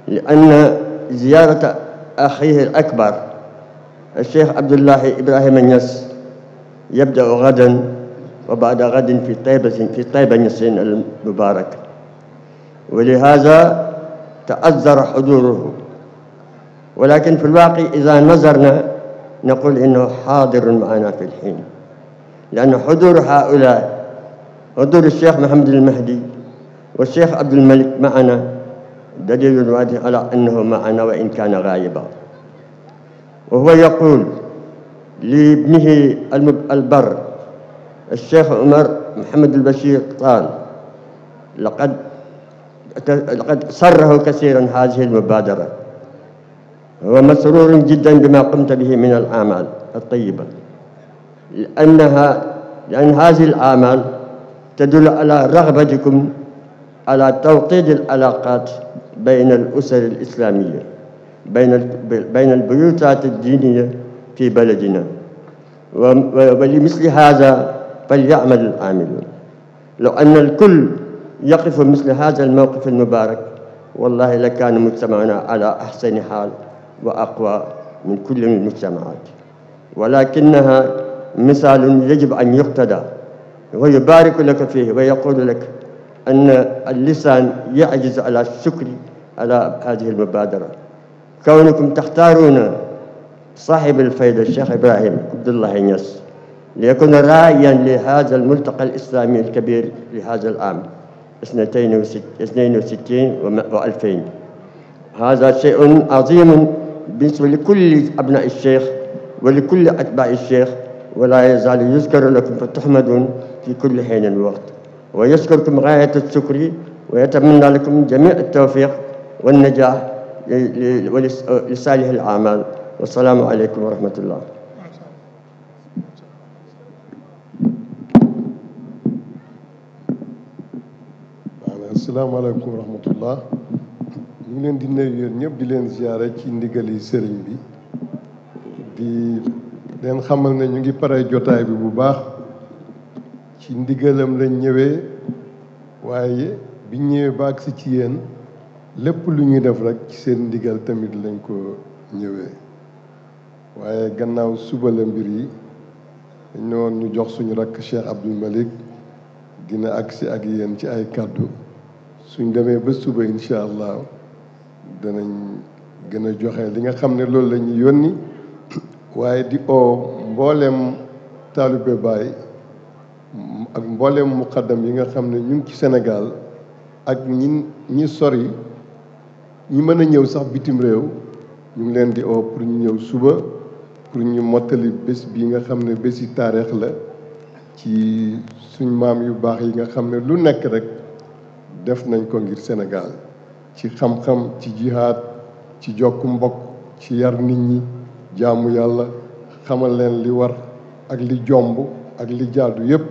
لأن زيارة أخيه الأكبر الشيخ عبد الله إبراهيم النياس يبدأ غدا وبعد غد في طيبة نسرين المبارك، ولهذا تأذر حضوره، ولكن في الواقع إذا نظرنا نقول إنه حاضر معنا في الحين، لأن حضور هؤلاء، حضور الشيخ محمد المهدي والشيخ عبد الملك معنا دليل واضح على أنه معنا وإن كان غائبا. وهو يقول لابنه البر الشيخ عمر محمد البشير طال: لقد سره كثيرا هذه المبادرة، هو مسرور جدا بما قمت به من الأعمال الطيبة، لأن هذه الأعمال تدل على رغبتكم على توطيد العلاقات بين الأسر الإسلامية، بين البيوتات الدينية في بلدنا، ولمثل هذا فليعمل العاملون. لو أن الكل يقف مثل هذا الموقف المبارك والله لكان مجتمعنا على أحسن حال وأقوى من كل المجتمعات، ولكنها مثال يجب أن يقتدى، ويبارك لك فيه ويقول لك أن اللسان يعجز على الشكر على هذه المبادرة. كونكم تختارون صاحب الفيضة الشيخ إبراهيم عبد الله النياس ليكون راعيا لهذا الملتقى الإسلامي الكبير لهذا العام 62 و2000، هذا شيء عظيم بالنسبة لكل أبناء الشيخ ولكل أتباع الشيخ، ولا يزال يذكر لكم فتحمدون في كل حين ووقت، ويشكركم غاية الشكر ويتمنى لكم جميع التوفيق والنجاح لصالح الأعمال، والسلام عليكم ورحمة الله. asalaamaaleykum wa rahmatullah. ñu ngi leen di nuyu yéen ñëpp di leen ziyaare ci ndigali sëriñ bi, di leen xamal ne ñu ngi pare jotaay bi bu baax, ci ndigalam lañ ñëwee, waaye bi ñëwee ba agsi ci yéen lépp lu ñuy def rek ci seen ndigal tamit lañ ko ñëwee. waaye gannaaw suba la mbir yi dañ ne woon ñu jox suñu rakk Cheikh Abdoul Malik dina agsi ak yéen ci ay kàddu suñ demee ba suba incha allah danañ gën a joxe li nga xam ne loolu la ñuy yónni waaye di oo mbooleem taalibe Baay ak mbooleem muqaddam yi nga xam ne ñu ngi ci Sénégal ak ñi sori ñi mën a ñëw sax bitim réew ñu ngi leen di oo pour ñu ñëw suba pour ñu mottali bés bi nga xam ne bési taarix la ci suñ maam yu baax yi nga xam ne lu nekk rek def nañ ko ngir Sénégal ci xam-xam ci jihaad ci jokk mbokk ci yar nit ñi jaamu yàlla xamal leen li war ak li jomb ak li jaadu yépp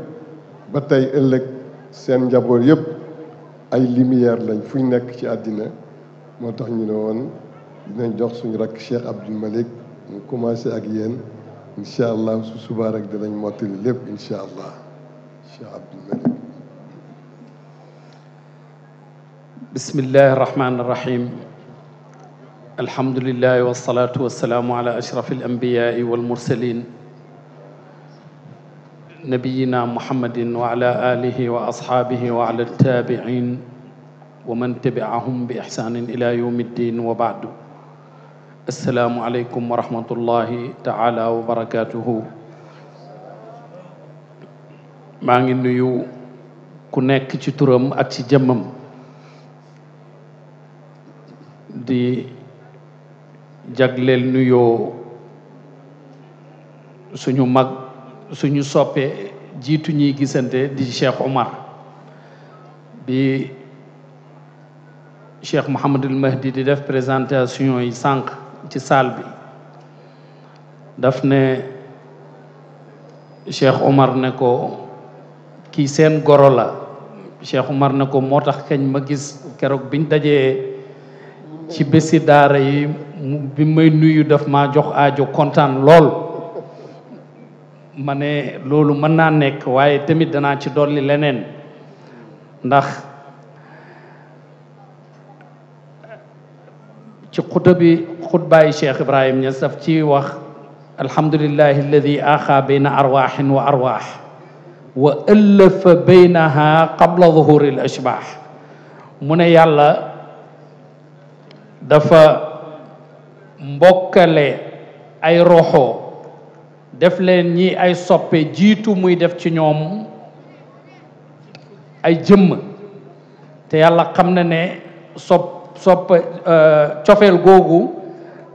ba tey ëllëg seen njaboot yépp ay lumière lañ fu ñu nekk ci àddina moo tax ñu ne woon dinañ jox suñu rakk Cheikh Abdoul Malick mu commencé ak yéen incha allah su subaa rek dinañ mottali lépp incha allah Cheikh Abdoul Malick. bismillahi irrahmani irrahim alhamdulilahi wasalaatu wasalaamu ala ashraf alambiyai walmursalin nabiyina muhammadin wa ala alihi wa asxaabihi wa ala altabiin wa man tabiahum bi ixsanin ila yawmi ddin wa baadu assalaamu aleykum wa rahmatullahi taala wa barakatuhu maa ngi nuyu ku nekk ci turam ak ci jëmmam di jagleel nuyoo suñu mag suñu soppe jiitu ñuy gisante di Cheikh Omar bi Cheikh Mouhamadul Mahdi di def présentation yi sànq ci salle bi daf ne Cheikh Omar ne ko kii seen goro la Cheikh Omar ne ko moo tax kañ ma gis keroog biñ dajee ci bési daara yi bi may nuyu daf maa jox aajo kontaan lool ma ne loolu mën naa nekk waaye tamit danaa ci dolli leneen ndax ci xutbaayu Cheikh Ibrahim Niass daf ci wax alhamdulillahi alladi axaa bayna arwaaxin wa arwaax wa ëllafa baynaha qabla zuhuri al ashbaax mu ne yàlla dafa mbokkale ay roxo def leen ñi ay soppe jiitu muy def ci ñoom ay jëmm te yàlla xam na ne cofeel googu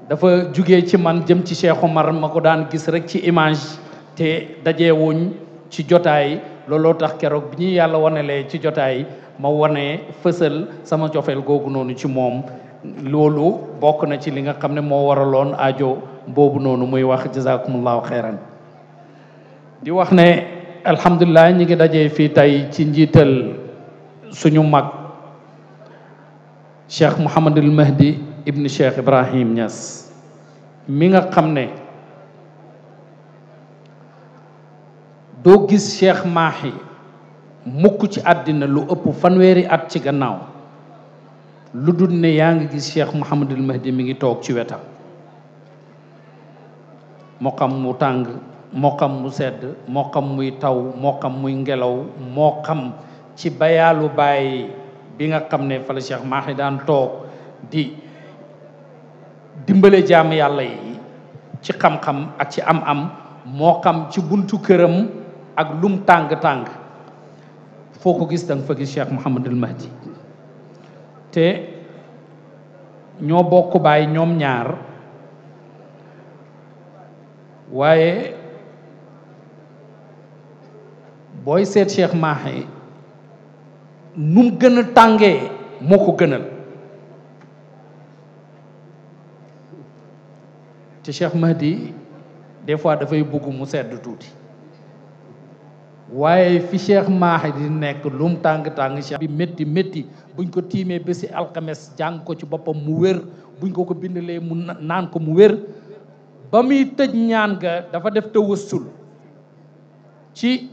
dafa jugee ci man jëm ci Cheikh Omar ma ko daan gis rek ci image te dajewuñ ci jotaay looloo tax keroog bi ñuy yàlla wanelee ci jotaay ma wane fësal sama cofeel googu noonu ci moom loolu bokk na ci li nga xam ne moo waraloon aajo boobu noonu muy wax jazakumullahu xeyran di wax ne alhamdulilah ñi ngi dajee fii tey ci njiital suñu mag Cheikh Mouhamadul Mahdi ibn Cheikh Ibrahim Niass mi nga xam ne doo gis Cheikh Mahi mukk ci àddina lu ëpp fanweeri at ci gannaaw lu dul ne yaa ngi gis Cheikh Mouhamadul Mahdi mi ngi toog ci wetam moo xam mu tàng moo xam mu sedd moo xam muy taw moo xam muy ngelaw moo xam ci bayaalu baay bi nga xam ne fa la Cheikh Mahi daan toog di dimbale jaam yàlla yi ci xam-xam ak ci am-am moo xam ci buntu këram ak lum tàng-tàng foo ko gis danga fa gis Cheikh Mouhamadul Mahdi te ñoo bokk baay ñoom ñaar waaye booy seet Cheikh Mahi nu mu gën a tàngee moo ko gënal te Cheikh Mahdi des fois dafay bëgg mu sedd tuuti waaye fi Cheikh Mahi di nekk lu mu tàng-tàng Cheikh bi métti métti buñ ko tiimee ba si alxames jàng ko ci boppam mu wér buñ ko bindalee mu naan ko mu wér ba muy tëj ñaan ga dafa def tawassul ci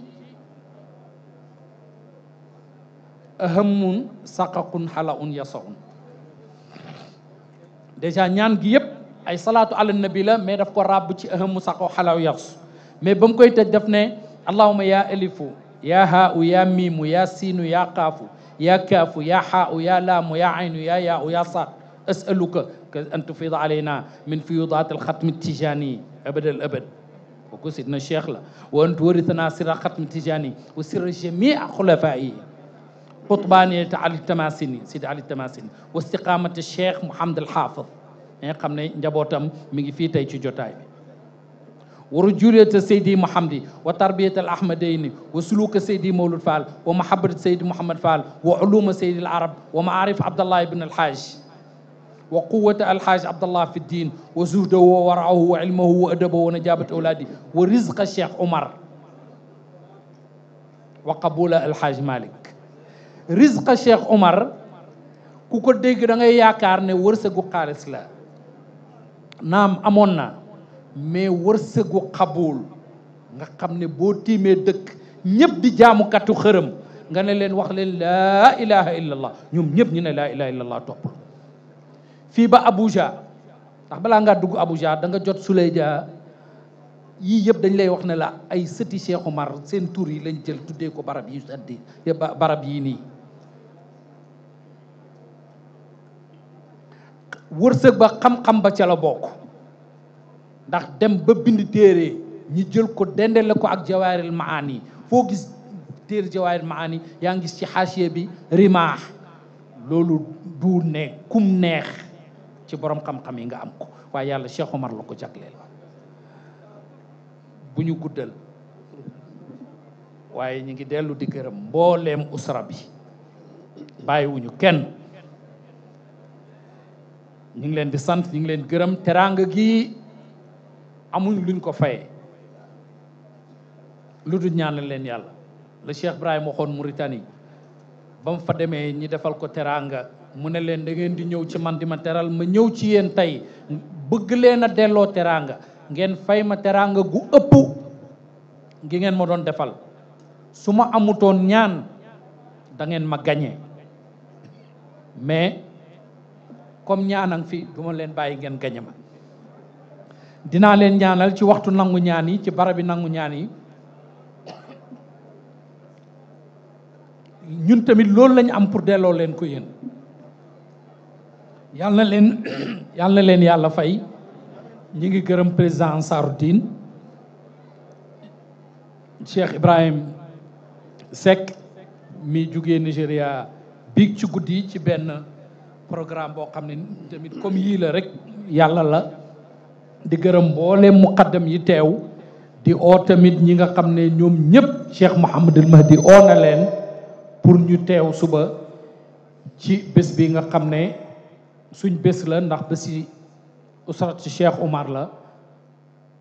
ahamun saqaqun xalaun yasaun déjà ñaan gi yépp ay salaatu ala nabi la mais daf ko ràbb ci ahamu saqo xalaw yas mais ba mu koy tëj daf ne allahuma ya alifu يا هاء يا ميم يا سين يا قاف يا كاف يا حاء يا لام يا عين يا ياء يا صاد أسألك أن تفيض علينا من فيوضات الختم التجاني أبد الأبد وكو سيدنا الشيخ لا وأن تورثنا سر ختم التجاني وسر جميع خلفائه قطبانية علي التماسيني سيد علي التماسيني واستقامة الشيخ محمد الحافظ nga xam ne njabootam mi ngi fii tey ci jotaay bi ورجولية سيدي محمد وتربية الأحمدين وسلوك سيدي مولود فال ومحبة سيدي محمد فال وعلوم سيدي العرب ومعارف عبد الله بن الحاج وقوة الحاج عبد الله في الدين وزهده وورعه وعلمه وأدبه ونجابة أولاده ورزق الشيخ عمر وقبول الحاج مالك رزق الشيخ عمر كوكو ديغ دا ngay yaakar ne wërsegu xaalis la naam amoon na mais wërsëgu xabul nga xam ne boo tiimee dëkk ñëpp di jaamukatu xërëm nga ne leen wax leen laa ilaha illallah ñoom ñëpp ñu ne laa ilaha illallah topp fii ba Abuja ndax balaa ngaa dugg Abuja da nga jot Suleyja yii yëpp dañ lay wax ne la ay sëti Cheikh Omar seen tur yi lañ jël tuddee ko barab yi saddi barab yii nii wërsëg ba xam-xam ba ca la bokk ndax dem ba bind téere ñi jël ko dendale ko ak jawaaril maani foo gis téere jawaaril maani yaa ngi gis ci xaasiye bi rimaax loolu du ne kum neex ci borom xam-xam yi nga am ko waaye yàlla Cheikh Omar la ko jagleel bu ñu guddal waaye ñu ngi dellu di gërëm mbooleem usra bi bàyyiwuñu kenn ñu ngi leen di sant ñu ngi leen gërëm teraanga gi amuñ luñ ko faye lu dul ñaanal leen yàlla la Cheikh Ibrahima waxoon Mauritanie ba mu fa demee ñi defal ko teraanga mu ne leen da ngeen di ñëw ci man di ma teral ma ñëw ci yéen tey bëgg leen a delloo teraanga ngeen fay ma teraanga gu ëpp gi ngeen ma doon defal su ma amutoon ñaan da ngeen ma gañe mais comme ñaanang fi du ma leen bàyyi ngeen gañe ma dinaa leen ñaanal ci waxtu nangu ñaan yi ci barabi nangu ñaan yi ñun tamit loolu lañu am pour delloo leen ko yéen yal na leen yàlla fay ñi ngi gërëm président Ansaruddin Cheikh Ibrahim Seck mi jugee Nigéria biig ci guddi ci benn programme boo xam ne tamit comme yii la rek yàlla la di gërëm mboolem muqaddam yi teew di oo tamit ñi nga xam ne ñoom ñëpp Cheikh Mouhamadul Mahdi oo na leen pour ñu teew suba ci bés bi nga xam ne suñ bés la ndax bési usrat ci Cheikh Omar la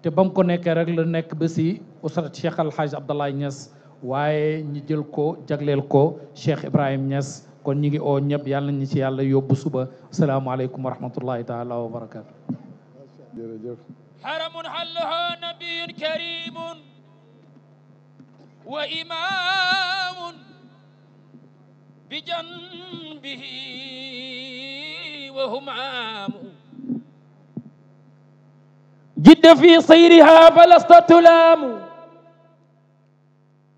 te ba mu ko nekkee rek la nekk bési usrat Cheikh Alhaaj Abdoulaye Niass waaye ñi jël ko jagleel ko Cheikh Ibrahim Niass kon ñi ngi oo ñëpp yàlla nañu ci yàlla yóbbu suba asalaamaaleykum wa rahmatullahi taala wa barakatu jërëjëf haramun hallahu nabiyun karimun wa imamun bi janbihi wa humamu jidda fi sayriha falasta tulamu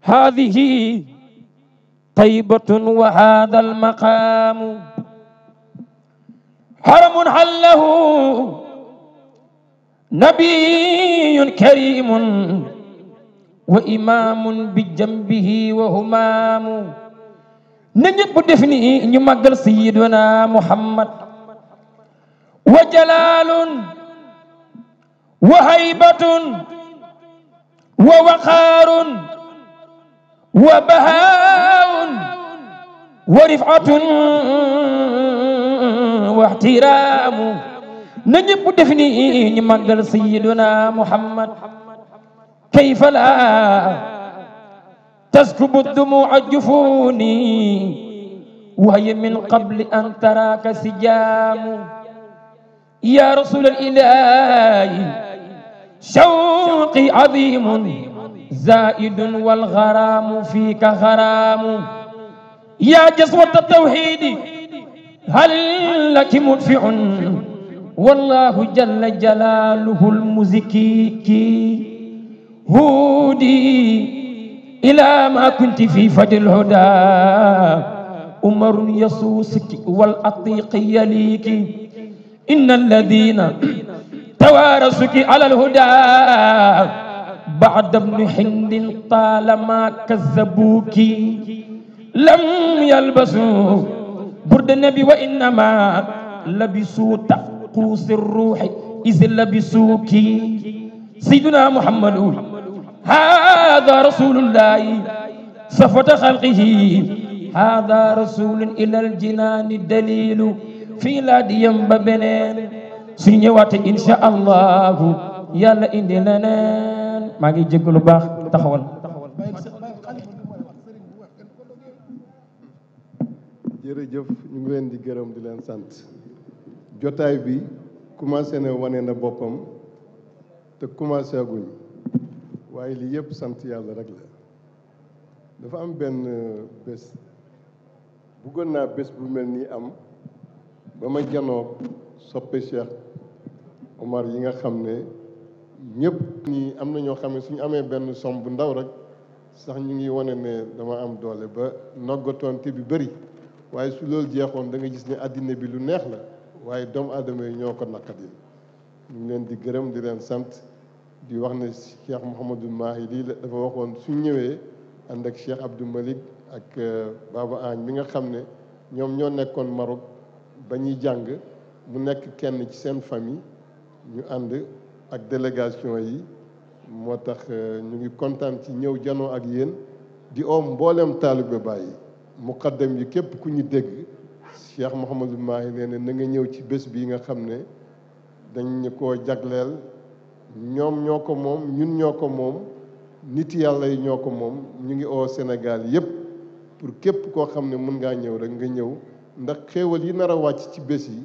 hadhihi taybatun wa hadha almaqamu haramun hallahu نبي كريم وإمام بجنبه وهمام نجب دفني نمقل سيدنا محمد وجلال وهيبة ووقار وبهاء ورفعة واحترام نجب دفني نمقل سيدنا محمد كيف لا تسكب الدموع جفوني وهي من قبل أن تراك سجام يا رسول الإله شوقي عظيم زائد والغرام فيك غرام يا جسوة التوحيد هل لك مدفع والله جل جلاله المزكيكي هودي إلى ما كنت في فجر الهدى أمر يسوسك والأطيق يليك إن الذين توارثك على الهدى بعد ابن حند طالما كذبوك لم يلبسوا برد النبي وإنما لبسوا تقوس الروح إذ لبسوك سيدنا محمد هذا رسول الله صفوة خلقه هذا رسول إلى الجنان دليل في لا ديم ببنين سنيوات إن شاء الله يلا إندي لنين ما نجي جيغلو باخ تخول jërëjëf ñu ngi leen di gërëm di leen sant jotaay bi commencé na wane na boppam te commencé guñ waaye lii yëpp sant yàlla rek la dafa am benn bés bëggoon naa bés bu mel nii am ba ma janoo soppe Cheikh Omar yi nga xam ne ñëpp ñi am na ñoo xam ne suñu amee benn som bu ndaw rek sax ñu ngi wane ne dama am doole ba noggatoonte bi bëri waaye su loolu jeexoon da nga gis ne àddina bi lu neex la waaye doomu aadama yi ñoo ko naqat yi ñu ngi leen di gërëm di leen sant di wax ne Cheikh Mouhamadul Mahi lii la dafa waxoon suñ ñëwee ànd ak Cheikh Abdou Malik ak Baba Agne mi nga xam ne ñoom ñoo nekkoon Maroc ba ñuy jàng mu nekk kenn ci seen famille ñu ànd ak délégation yi moo tax ñu ngi kontaan ci ñëw janoo ak yéen di oom mboolem taalibe Baay muqaddam yi képp ku ñu dégg Cheikh Mouhamadou Mahi nee na nga ñëw ci bés bii nga xam ne dañ koo jagleel ñoom ñoo ko moom ñun ñoo ko moom nit yàlla yi ñoo ko moom ñu ngi oo Sénégal yépp pour képp koo xam ne mën ngaa ñëw rek nga ñëw ndax xéewal yi nar a wàcc ci bés yi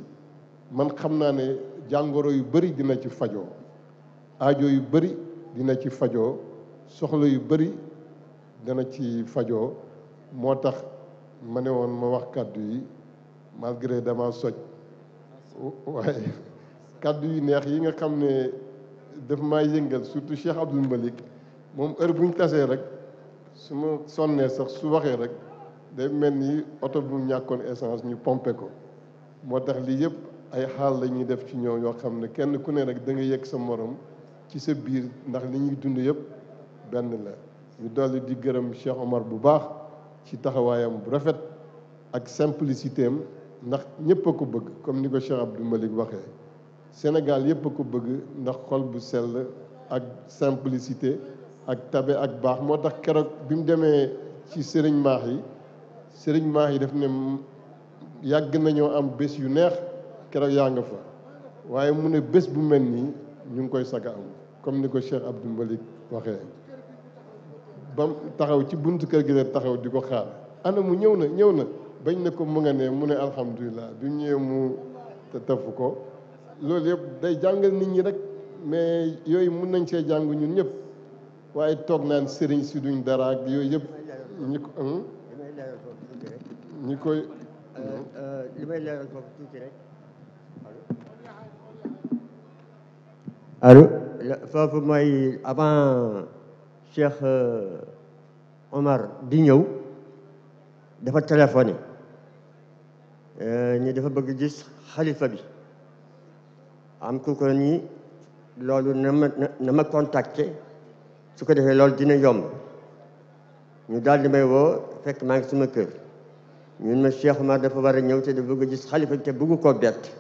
man xam naa ne jàngoro yu bari dina ci fajoo aajo yu bari dina ci fajoo soxla yu bari dana ci fajoo moo tax ma ne woon ma wax kàddu yi malgré dama soj waaye kàddu yu neex yi nga xam ne daf maa yëngal surtout Cheikh Abdoul Malik moom heure bu ñu tasee rek su ma sonnee sax su waxee rek day mel ni oto bu ñàkkoon essence ñu pompé ko moo tax lii yëpp ay xaal la ñuy def ci ñoom yoo xam ne kenn ku ne rek da nga yëg sa morom ci sa biir ndax li ñuy dund yëpp benn la ñu dolli di gërëm Cheikh Omar bu baax ci taxawaayam bu rafet ak simplicité am ndax ñëpp a ko bëgg comme ni ko Cheikh Abdou Malik waxee Sénégal yëpp a ko bëgg ndax xol bu sell ak simplicité ak tabe ak baax moo tax keroog bi mu demee ci Serigne Mahi daf ne yàgg nañoo am bés yu neex keroog yaa nga fa waaye mu ne bés bu mel nii ñu ngi koy saga am comme ni ko Cheikh Abdou Malik waxee ba taxaw ci buntu kër gi la taxaw di ko xaar ana mu ñëw na bañ ne ko mu nga ne mu ne alhamdulilah du ñëwee mu tafu ko loolu yëpp day jàngal nit ñi rek mais yooyu mun nañ see jàng ñun ñëpp waaye toog naan sëriñ si duñ dara ak yooyu yëpp ñi koy li may leeral foofu tuuti rek allo foofu mooy avant Cheikh Omar di ñëw dafa téléphoné ni dafa bëgg gis xalifa bi am ku ko ni loolu na ma contacté su ko defee loolu dina yomb ñu daal di may woo fekk maa ngi suma kër ñun ma Cheikh Omar dafa war a ñëw te dafa bëgg a gis xalifa bi te bëggu koo bett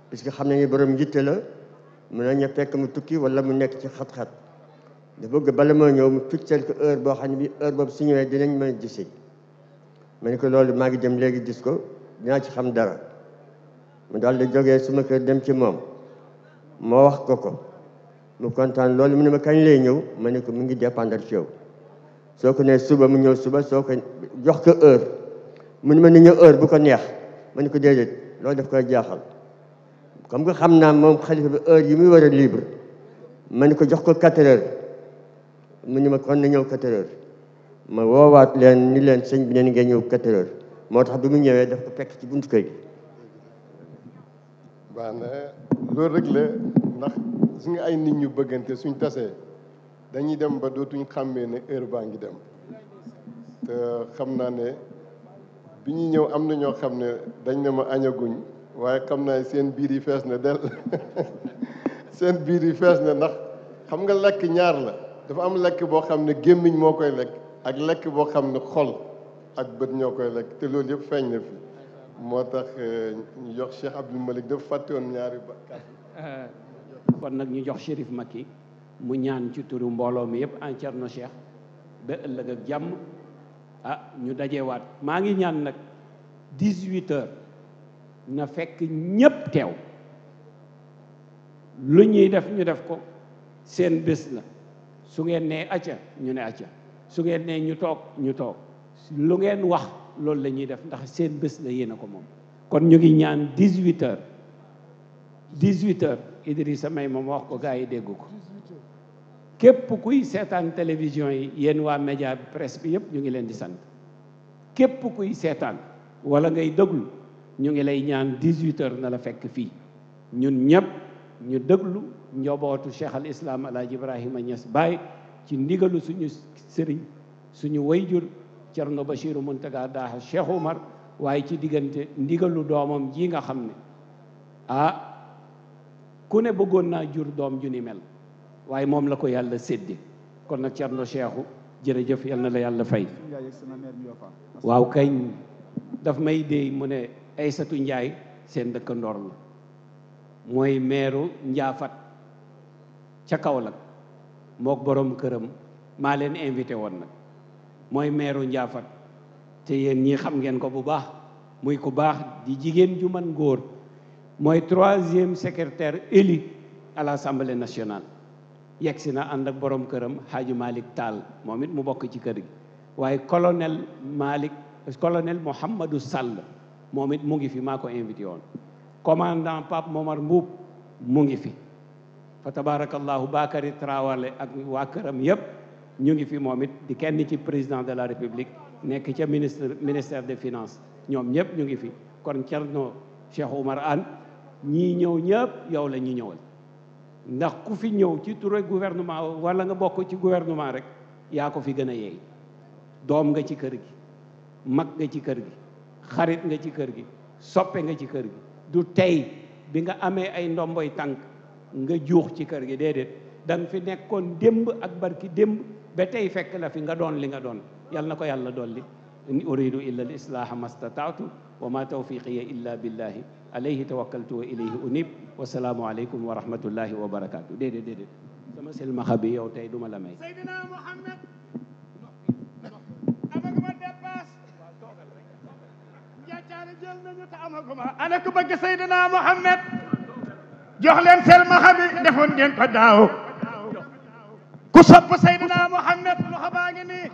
parce que xam nañu borom yitte la mën na ña fekk mu tukki wala mu nekk ci xat-xat da bëgg bala moo ñëw mu fixer ko heure boo xam ne bi heure boobu su ñëwee dinañ mën a gisee ma ne ko loolu maa ngi dem léegi gis ko dinaa ci xam dara mu daal di jógee suma kër dem ci moom moo wax ko mu kontaan loolu mu ne ma kañ lay ñëw ma ne ko mu ngi dépendre ci yow soo ko nee suba mu ñëw suba soo ko jox ko heure mu ne ma ni ñëw heure bu ko neex ma ne ko déedéet loolu daf koy jaaxal comme que xam naa moom xalifa bi heure yi muy war a libre ma ne ko jox ko 4 heures mu ne ma kon na ñëw 4 heures ma woowaat leen ni leen sëñ bi neen ngeen ñëw 4 heures moo tax bi mu ñëwee daf ko fekk ci buntu kër gi. baax na loolu rek la ndax su nga ay nit ñu bëggante suñ tasee dañuy dem ba dootuñ xàmmee ne heure baa ngi dem te xam naa ne bi ñuy ñëw am na ñoo xam ne dañ ne ma añaguñ waaye xam naa seen biir yi fees na del seen biir yi fees na ndax xam nga lekk ñaar la dafa am lekk boo xam ne gémmiñ moo koy lekk ak lekk boo xam ne xol ak bët ñoo koy lekk te loolu yëpp feeñ na fi moo tax ñu jox Cheikh Abdoul Malick dafa fàtte woon ñaari kon nag ñu jox Chérif Macky mu ñaan ci turu mbooloo mi yëpp en Thierno Cheikh ba ëllëg ak jàmm ñu dajewaat maa ngi ñaan nag 18 heures na fekk ñépp teew lu ñuy def ñu def ko seen bés la su ngeen nee acca ñu ne acca su ngeen nee ñu toog ñu toog lu ngeen wax loolu la ñuy def ndax seen bés la yéen a ko moom kon ñu ngi ñaan 18 heures 18 heures Idrissa may moom wax ko gaa yi dégg ko képp kuy seetaan télévision yi yéen waa média presse bi yëpp ñu ngi leen di sant képp kuy seetaan wala ngay déglu ñu ngi lay ñaan 18 heures na la fekk fii ñun ñëpp ñu déglu njobootu Cheikh al Islam Alaaji Ibrahima Niass Baye ci ndigalu suñu sëriñ suñu wayjur Cerno Bachiru Muntaga Daha Cheikh Oumar waaye ci diggante ndigalu doomam ji nga xam ne ku ne bëggoon naa jur doom ju ni mel waaye moom la ko yàlla sédde kon nag Cerno Cheikhu jërëjëf yal na la yàlla fay waaw kañ daf may déy mu ne Aysatu Njaay seen dëkkandoor la mooy meeru Njaafat ca Kaolack mook borom këram maa leen invité woon nag mooy meeru Njaafat te yéen ñii xam ngeen ko bu baax muy ku baax di jigéen ju man góor mooy 3e secrétaire élu à l'Assemblée nationale yegsi na ànd ak borom këram Hadji Malick Tall moom it mu bokk ci kër gi waaye colonel Mouhamadou Sall moom it mu ngi fi maa ko invité woon commandant Pape Momar Mbuub mu ngi fi fa tabarakallahu Bakary Traoré ak waa këram yëpp ñu ngi fi moom it di kenn ci président de la République nekk ca ministère des finances ñoom ñëpp ñu ngi fi kon Cerno Cheikh Oumar Anne ñii ñëw ñëpp yow la ñu ñëwal ndax ku fi ñëw ci turu gouvernement wala nga bokk ci gouvernement rek yaa ko fi gën a yeey doom nga ci kër gi mag nga ci kër gi xarit nga ci kër gi soppe nga ci kër gi du tey bi nga amee ay ndomboy tànk nga juux ci kër gi déedéet da nga fi nekkoon démb ak barki démb ba tey fekk la fi nga doon li nga doon yal na ko yàlla dolli in uridu illa al islaha mastataatu wa ma tawfiqiya illa billahi alayhi tawakkaltu wa ilayhi unib wasalaamu aleykum wa rahmatullahi wa barakatu déedéet sama silmaxa bi yow tey duma la may Seydina Mohamed amaguma dépasse njaacaane jël nañu te amaguma ana ku bëgg Seydina Mohamed jox leen silmaxa bi defoon ngeen ko daaw ku sopp Seydina Mohamed loxo baa ngi nii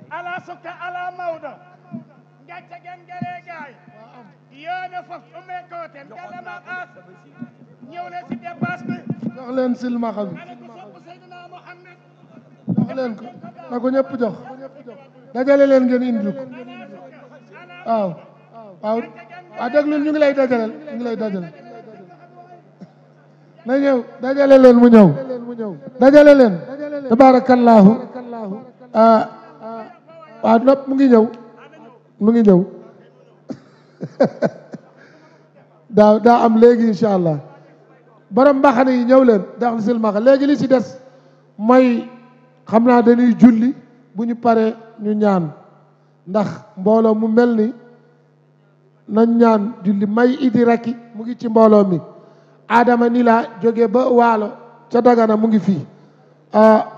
ala sukka ala mawda njaaca gen gere gaay yoone fof umme kooten galama as ñëw leen si dépasse bi jox leen silmaxa bi ana ku sopp Seydina Mohamed jox leen ko na ko ñëpp jox dajale leen ngeen indi ko waaw waaw déglu ñu ngi lay dajaleel ñu ngi lay dajaleel na ñëw dajale leen mu ñëw dajale leen tabarakallahu waaw nopp mu ngi ñëw daa am léegi incha allah borom mbaxane yi ñëw leen dax silmaxa léegi li ci des mooy xam naa dañuy julli bu ñu paree ñu ñaan ndax mbooloo mu mel ni nañ ñaan julli may idi rakki mu ngi ci mbooloo mi Adama ni la jóge ba waalo ca Dagana mu ngi fii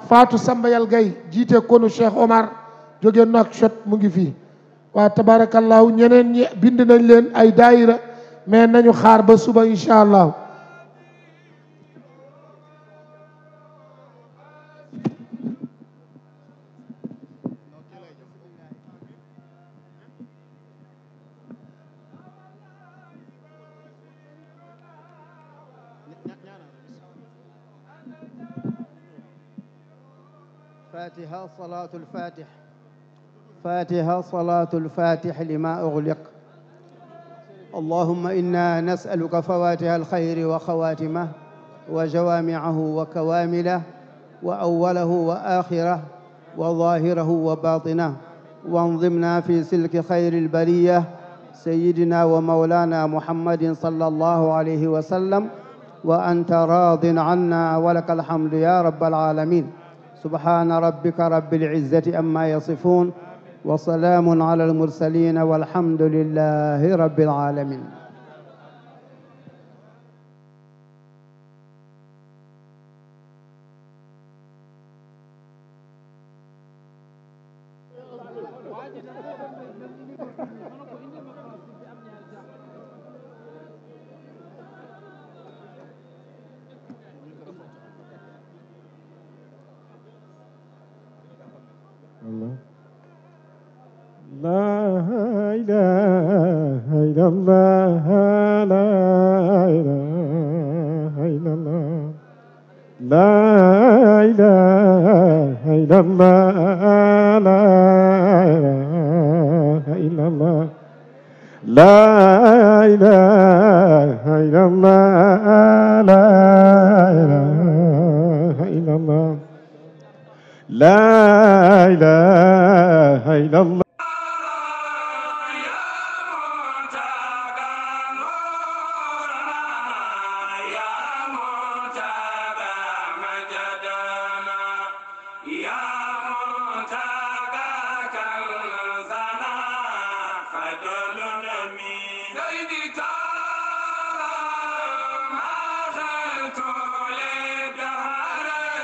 Fatou Sambayal Gay jiite konu Cheikh Omar jóge Nouakchott mu ngi fii waa tabarakallahu ñeneen ñi bind nañ leen ay daayira mais nañu xaar ba suba incha allah فاتحة صلاة الفاتح فاتحة صلاة الفاتح لما أغلق اللهم إنا نسألك فواتح الخير وخواتمه وجوامعه وكوامله وأوله وآخره وظاهره وباطنه، وانظمنا في سلك خير البرية سيدنا ومولانا محمد صلى الله عليه وسلم، وأنت راض عنا ولك الحمد يا رب العالمين. سبحان ربك رب العزة أما يصفون، وسلام على المرسلين، والحمد لله رب العالمين. لا إله إلا الله، لا إله إلا الله، لا إله إلا الله، لا إله إلا الله، لا إله إلا الله، لا إله إلا الله، لا إله إلا الله. Sayyidika